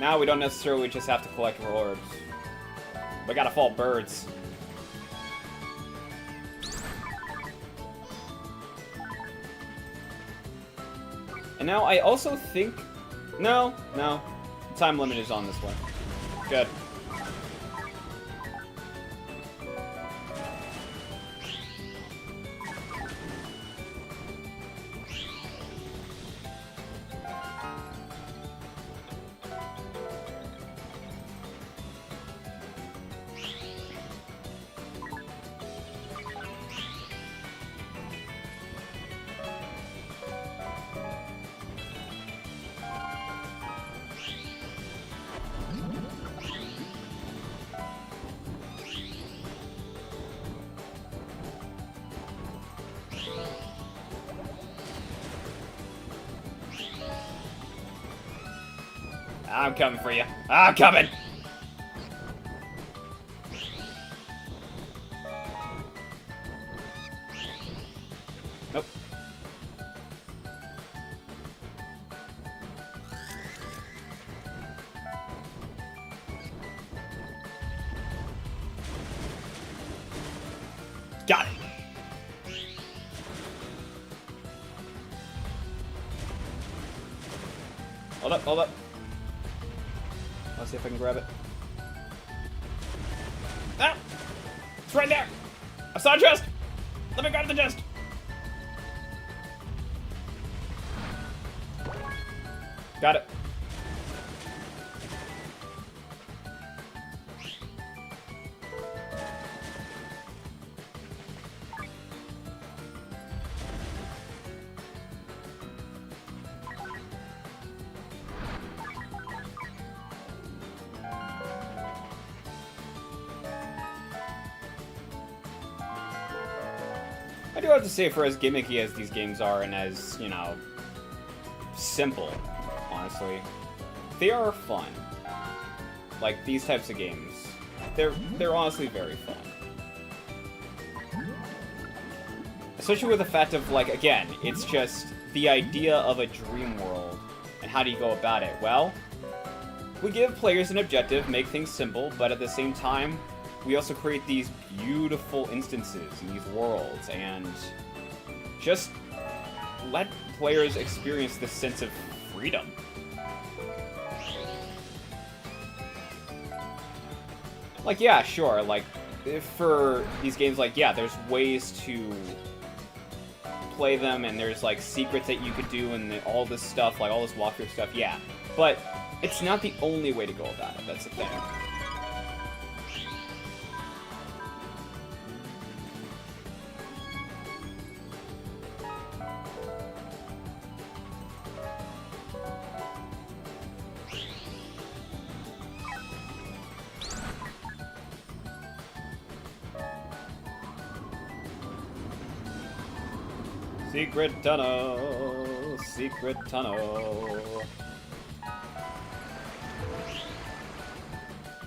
Now we don't necessarily just have to collect rewards. We gotta fall birds. And now I also think... No. Time limit is on this one. Good. I'm coming for you. I'm coming! Nope. Got it! Hold up. Let's see if I can grab it. Ah! It's right there! I saw a chest! Let me grab the chest! Got it. I do have to say, for as gimmicky as these games are, and as, you know, simple, honestly, they are fun. Like, these types of games, they're honestly very fun. Especially with the fact of, like, again, it's just the idea of a dream world, and how do you go about it? Well, we give players an objective, make things simple, but at the same time, we also create these beautiful instances in these worlds, and just let players experience this sense of freedom. Like, yeah, sure, like, for these games, like, yeah, there's ways to play them, and there's, like, secrets that you could do, and all this stuff, like, all this walkthrough stuff, yeah. But it's not the only way to go about it, that's the thing. Secret tunnel, secret tunnel.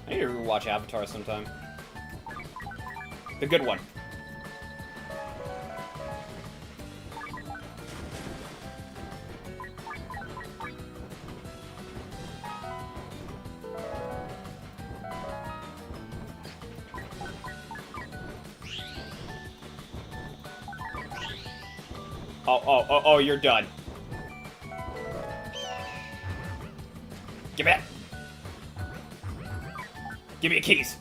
I need to rewatch Avatar sometime. The good one. Oh, you're done. Give it. Give me the keys.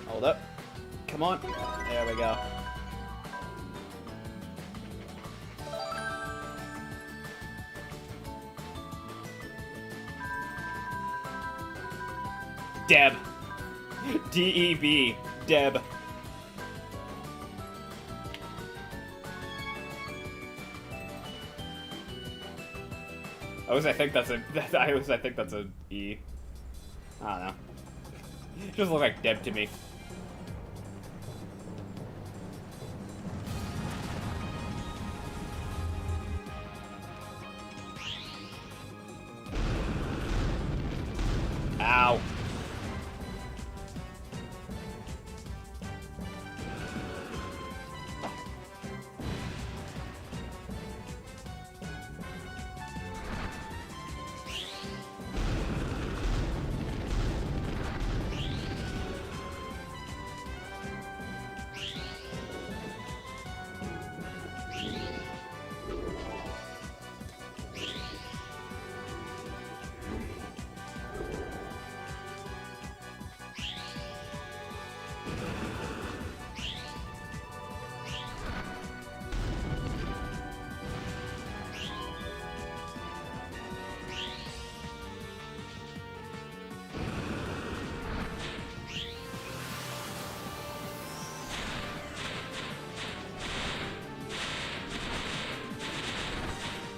Hold up. Come on. There we go. Deb. D-E-B. Deb. I think that's a E. I don't know. Just look like Deb to me. Ow.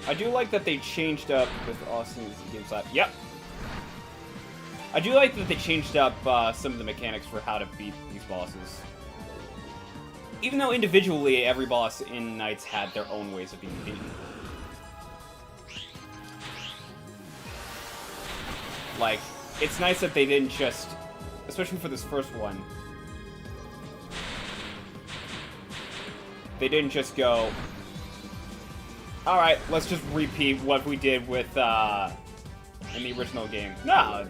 I do like that they changed up with Austin's games. Yep. I do like that they changed up some of the mechanics for how to beat these bosses. Even though individually every boss in Knights had their own ways of being beaten. Like, it's nice that they didn't just, especially for this first one, they didn't just go, alright, let's just repeat what we did with, in the original game. No.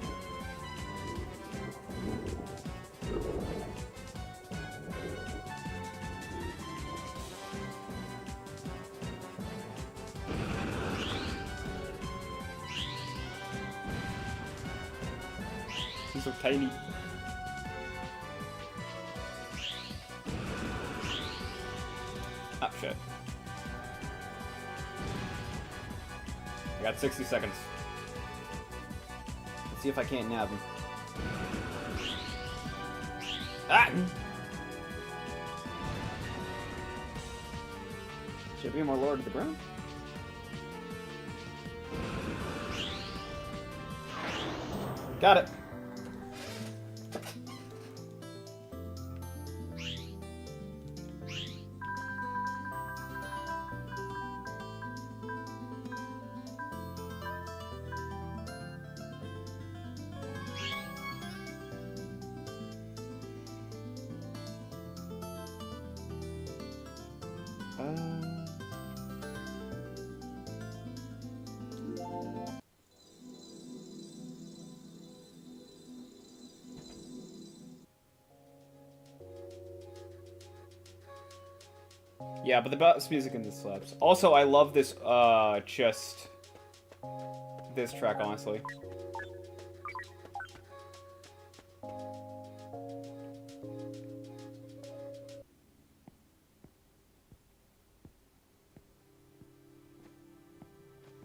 He's so tiny. Ah, shit. I got 60 seconds. Let's see if I can't nab him. Ah! Should I be more lower to the ground? Got it. Yeah, but the best music in this slaps. Also, I love this, just... this track, honestly.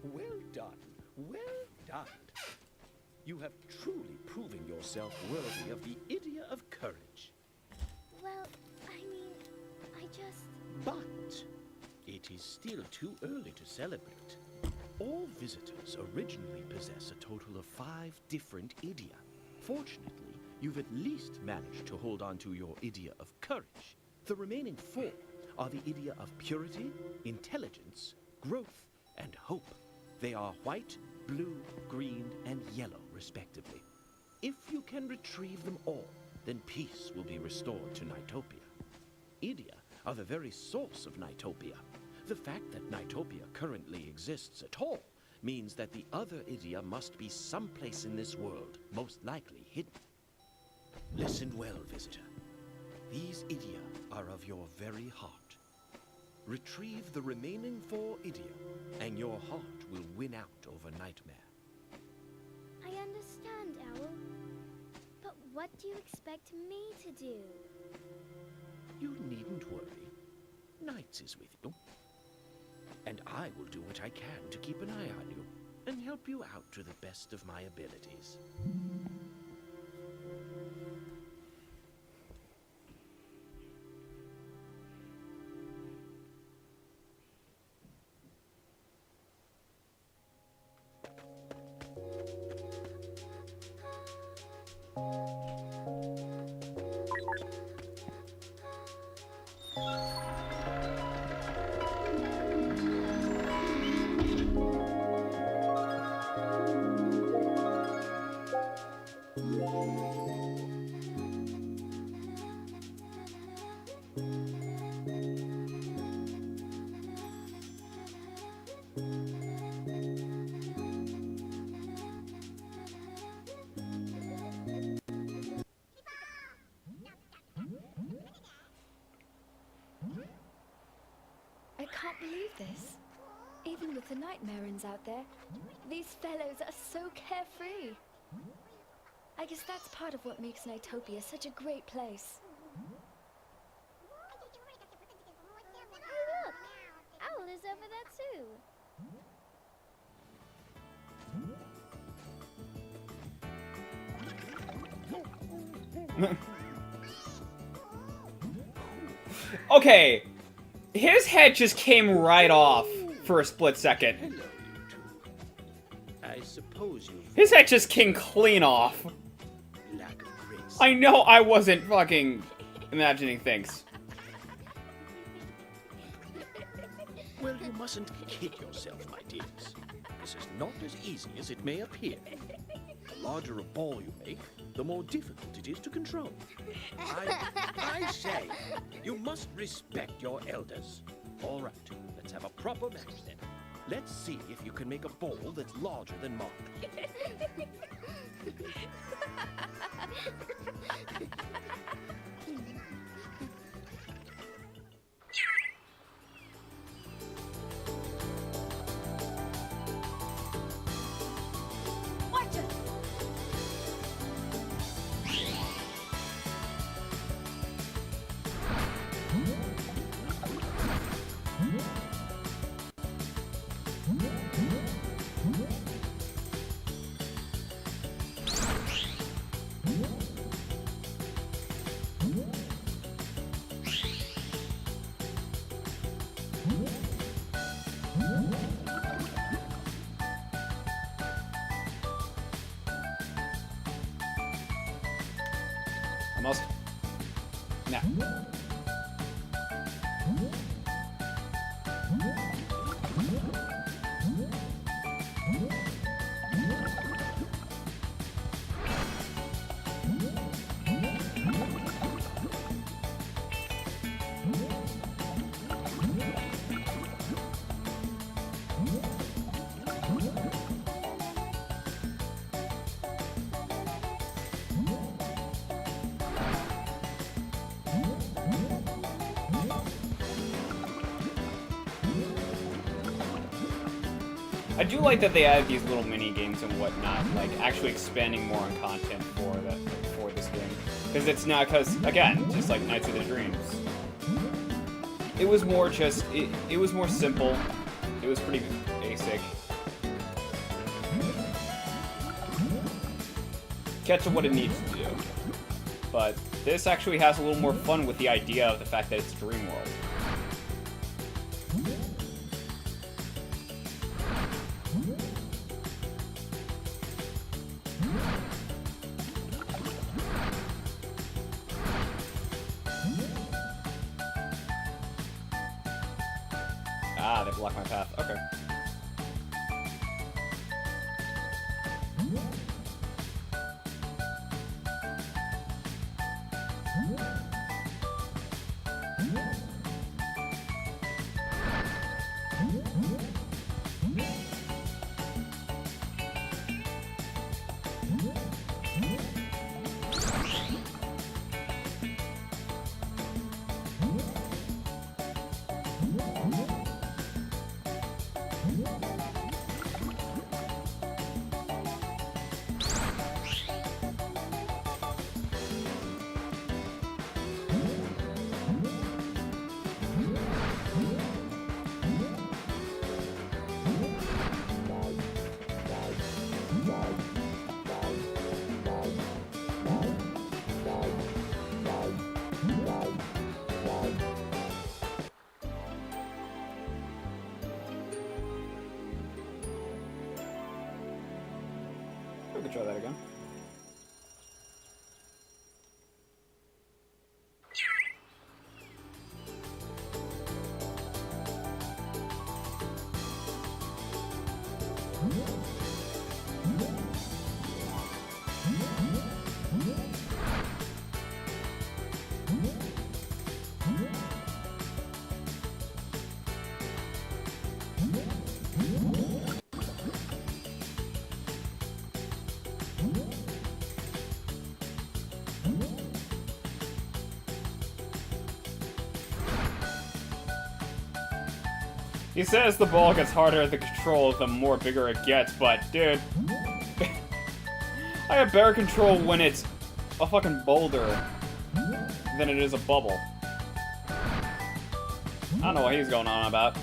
Well done. Well done. You have truly proven yourself worthy of the Idia of Courage. Well, I mean, I just... But it is still too early to celebrate. All visitors originally possess a total of 5 different Idia. Fortunately, you've at least managed to hold on to your Idia of Courage. The remaining 4 are the Idia of Purity, Intelligence, Growth, and Hope. They are white, blue, green, and yellow, respectively. If you can retrieve them all, then peace will be restored to NiGHTopia. Idia are the very source of NiGHTopia. The fact that NiGHTopia currently exists at all means that the other Idia must be someplace in this world, most likely hidden. Listen well, visitor. These Idia are of your very heart. Retrieve the remaining 4 Idia, and your heart will win out over Nightmare. I understand, Owl. But what do you expect me to do? You needn't worry. Knights is with you. And I will do what I can to keep an eye on you and help you out to the best of my abilities. I can't believe this. Even with the Nightmarins out there, these fellows are so carefree. I guess that's part of what makes NiGHTopia such a great place. Hey, look! Owl is over there, too. Okay, his head just came right off for a split second. Hello, you two. I suppose you've His head just came clean off. lack of grace. I know I wasn't fucking imagining things. Well, you mustn't kid yourself, my dears. This is not as easy as it may appear. The larger a ball you make, the more difficult it is to control. I say, you must respect your elders. All right, let's have a proper match then. Let's see if you can make a ball that's larger than mine. Watch it! Almost. Nah. I do like that they added these little mini games and whatnot, like actually expanding more on content for this game, because it's not again, just like Knights of the Dreams. It was more just it was more simple. It was pretty basic. Catch what it needs to do, but this actually has a little more fun with the idea of the fact that it's Dream World. Ah, they blocked my path. Okay. We can try that again. He says the ball gets harder to control the more bigger it gets, but dude, I have better control when it's a fucking boulder than it is a bubble. I don't know what he's going on about.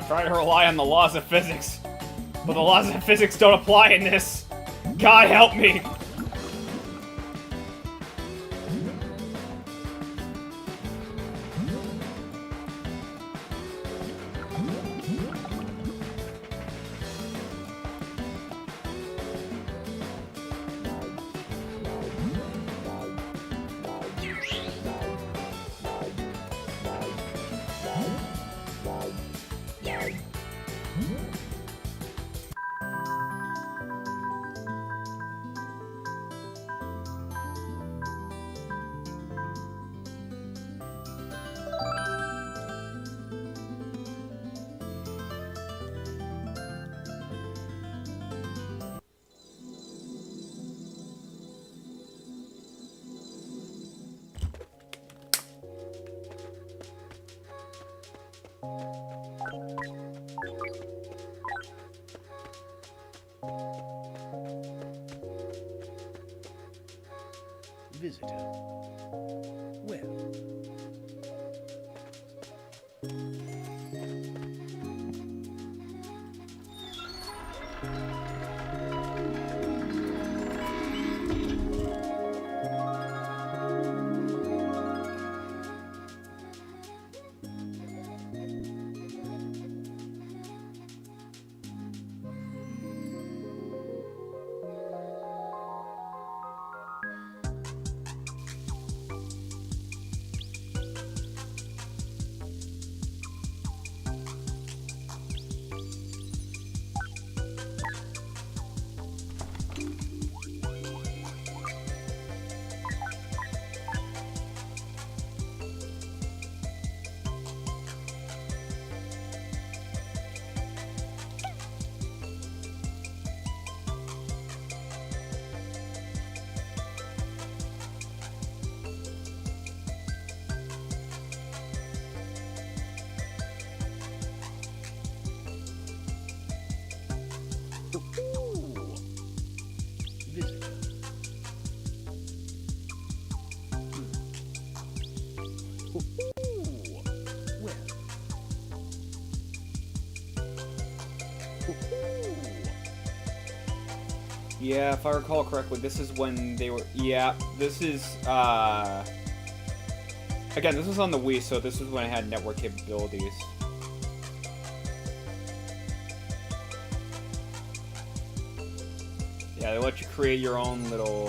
try to rely on the laws of physics, but the laws of physics don't apply in this. God help me! Visitor. Well. Yeah, if I recall correctly, this is when they were... Yeah, this is, again, this was on the Wii, so this is when it had network capabilities. Yeah, they let you create your own little,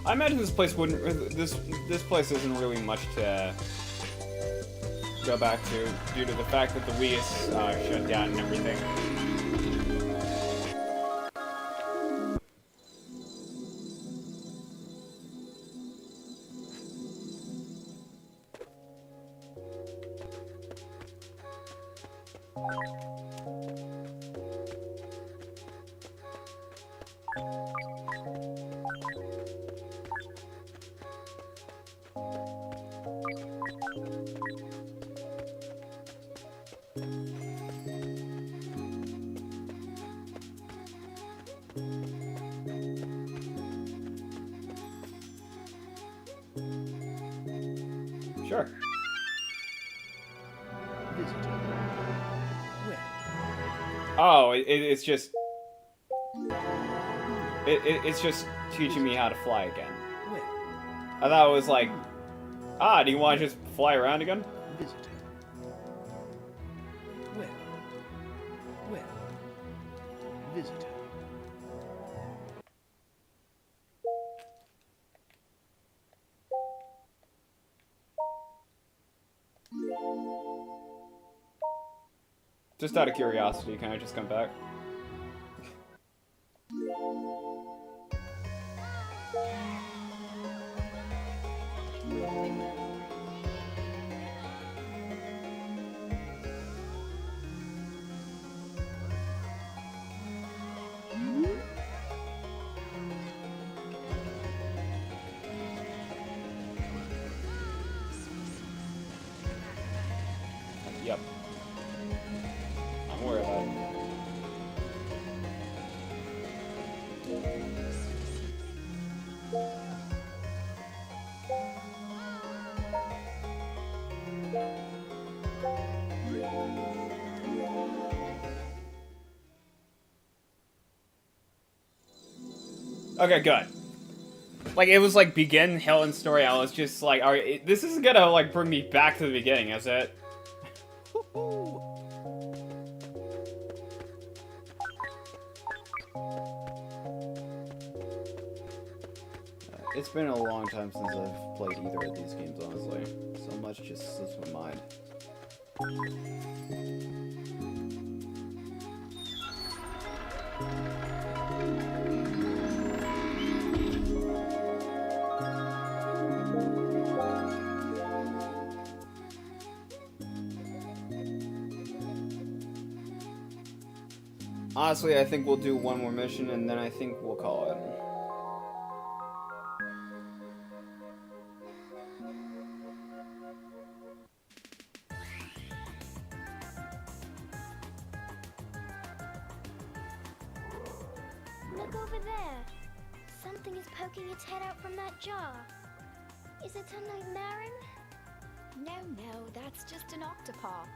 I imagine this place wouldn't. This place isn't really much to go back to due to the fact that the Wii is shut down and everything. Sure. Visitor. Where? Oh, it's just... It's just teaching me how to fly again. Where? I thought it was like... Ah, do you want to just fly around again? Visitor. Where? Where? Visitor. Just out of curiosity, can I just come back? Yep. I'm worried about it. Okay, good. Like, it was like begin Helen's story. I was just like, all right, this isn't gonna like bring me back to the beginning, is it? It's been a long time since I've played either of these games, honestly. So much just slips my mind. Honestly, I think we'll do one more mission and then I think we'll call it. Look over there. Something is poking its head out from that jar. Is it a nightmare? No, that's just an octopaw.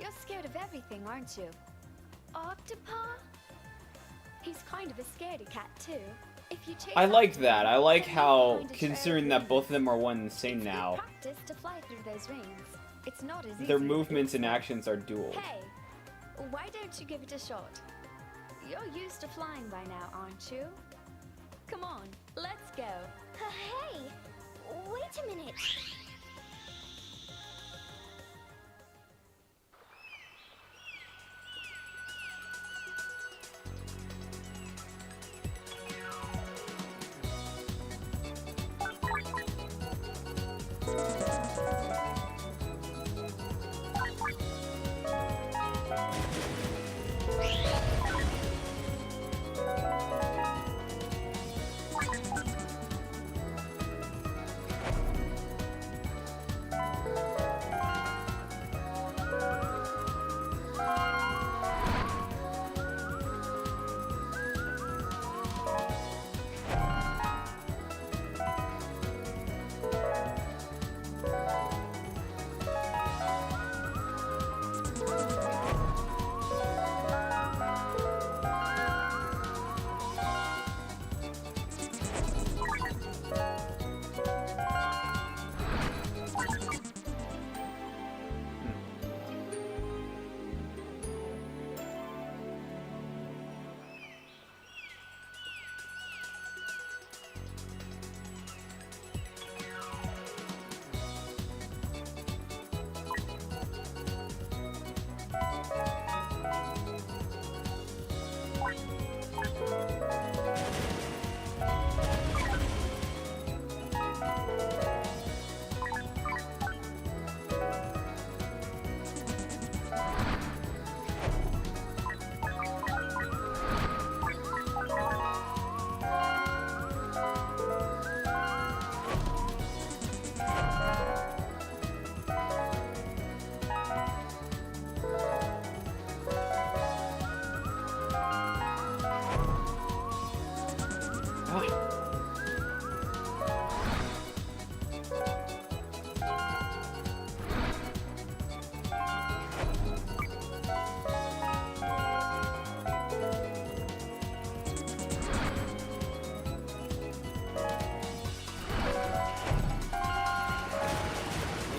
You're scared of everything, aren't you? Octopaw? He's kind of a scaredy cat, too. If you chase I like after that. him, I like then how, you'll find a considering trail that both of them are one and the It's same good now, practice to fly through those rings. It's not as their easy. movements and actions are dual. Hey, why don't you give it a shot? You're used to flying by now, aren't you? Come on, let's go. Hey! Wait a minute.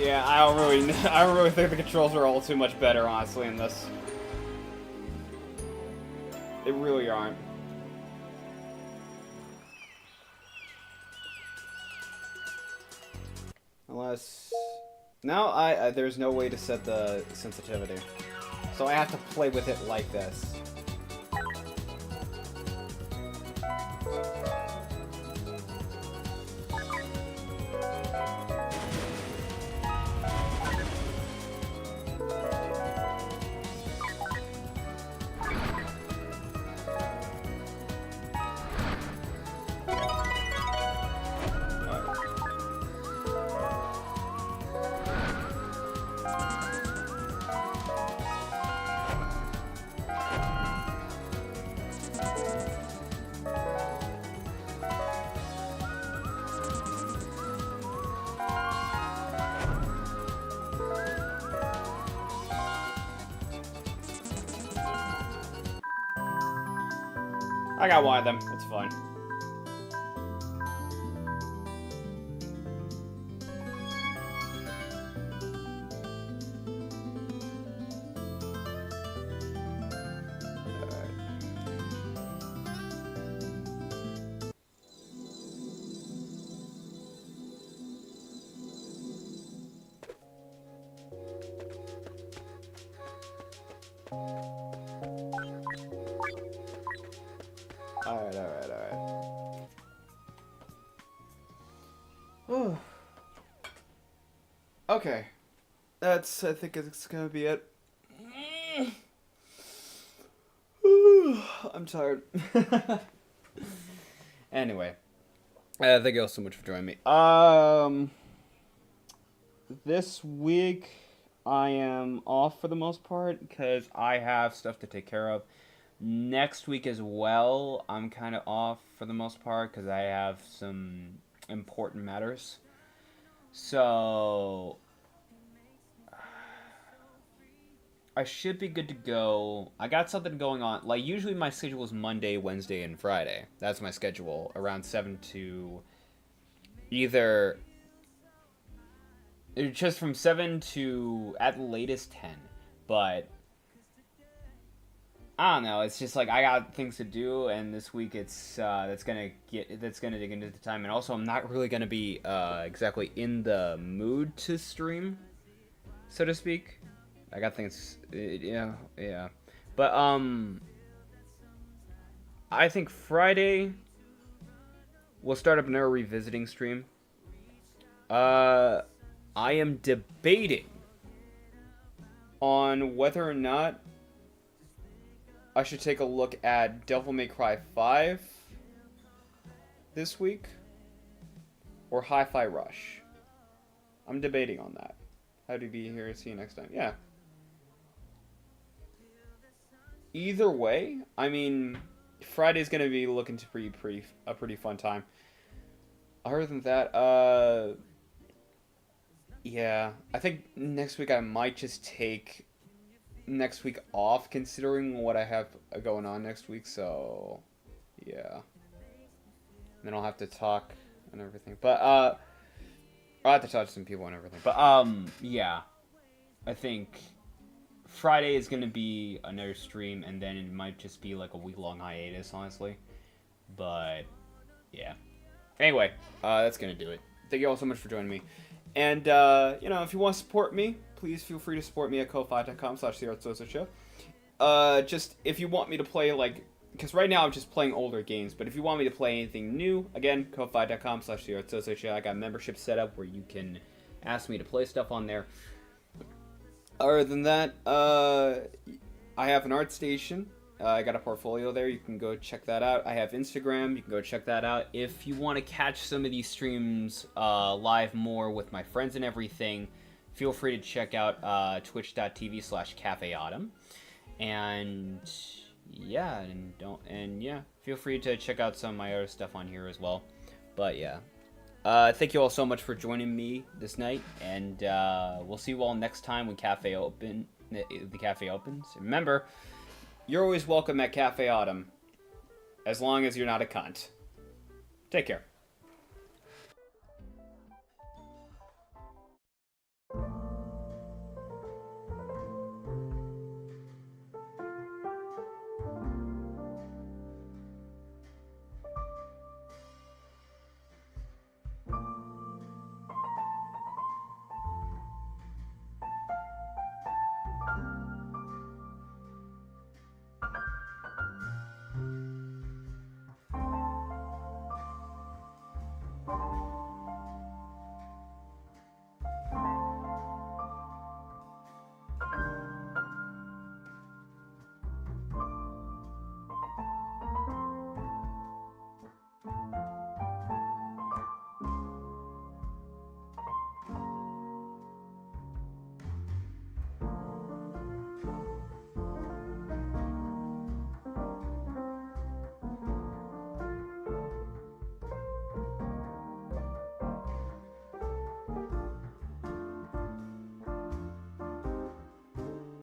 Yeah, I don't really think the controls are all too much better, honestly, in this. They really aren't. Unless... Now there's no way to set the sensitivity. So I have to play with it like this. I got one of them. It's fine. Alright. Oh. Okay. I think it's gonna be it. I'm tired. Anyway. Thank you all so much for joining me. This week I am off for the most part because I have stuff to take care of. Next week as well, I'm kind of off for the most part because I have some important matters. So I should be good to go. I got something going on. Like, usually my schedule is Monday, Wednesday, and Friday. That's my schedule, around 7 to either... just from 7 to, at the latest, 10. But I don't know. It's just like I got things to do, and this week it's that's gonna dig into the time. And also, I'm not really gonna be exactly in the mood to stream, so to speak. I got things, yeah. But I think Friday we'll start up another revisiting stream. I am debating on whether or not I should take a look at Devil May Cry 5 this week or Hi-Fi Rush. I'm debating on that. How do you be here? See you next time. Yeah. Either way, I mean, Friday's gonna be looking to be a pretty fun time. Other than that, yeah, I think next week I might just take next week off, considering what I have going on next week. So, yeah. And then I'll have to talk and everything. But I'll have to talk to some people and everything. But yeah, I think Friday is gonna be another stream, and then it might just be like a week-long hiatus, honestly. But yeah. Anyway, that's gonna do it. Thank you all so much for joining me. And, you know, if you want to support me, please feel free to support me at ko-fi.com/Sozo-sha. Just, if you want me to play, like, because right now I'm just playing older games, but if you want me to play anything new, again, ko-fi.com/Sozo-sha. I got membership set up where you can ask me to play stuff on there. Other than that, I have an Artstation. I got a portfolio there. You can go check that out. I have Instagram. You can go check that out. If you want to catch some of these streams live more with my friends and everything, feel free to check out twitch.tv/cafeautumn. And yeah, feel free to check out some of my other stuff on here as well. But yeah, thank you all so much for joining me this night, and we'll see you all next time when the cafe opens. Remember, you're always welcome at Cafe Autumn, as long as you're not a cunt. Take care.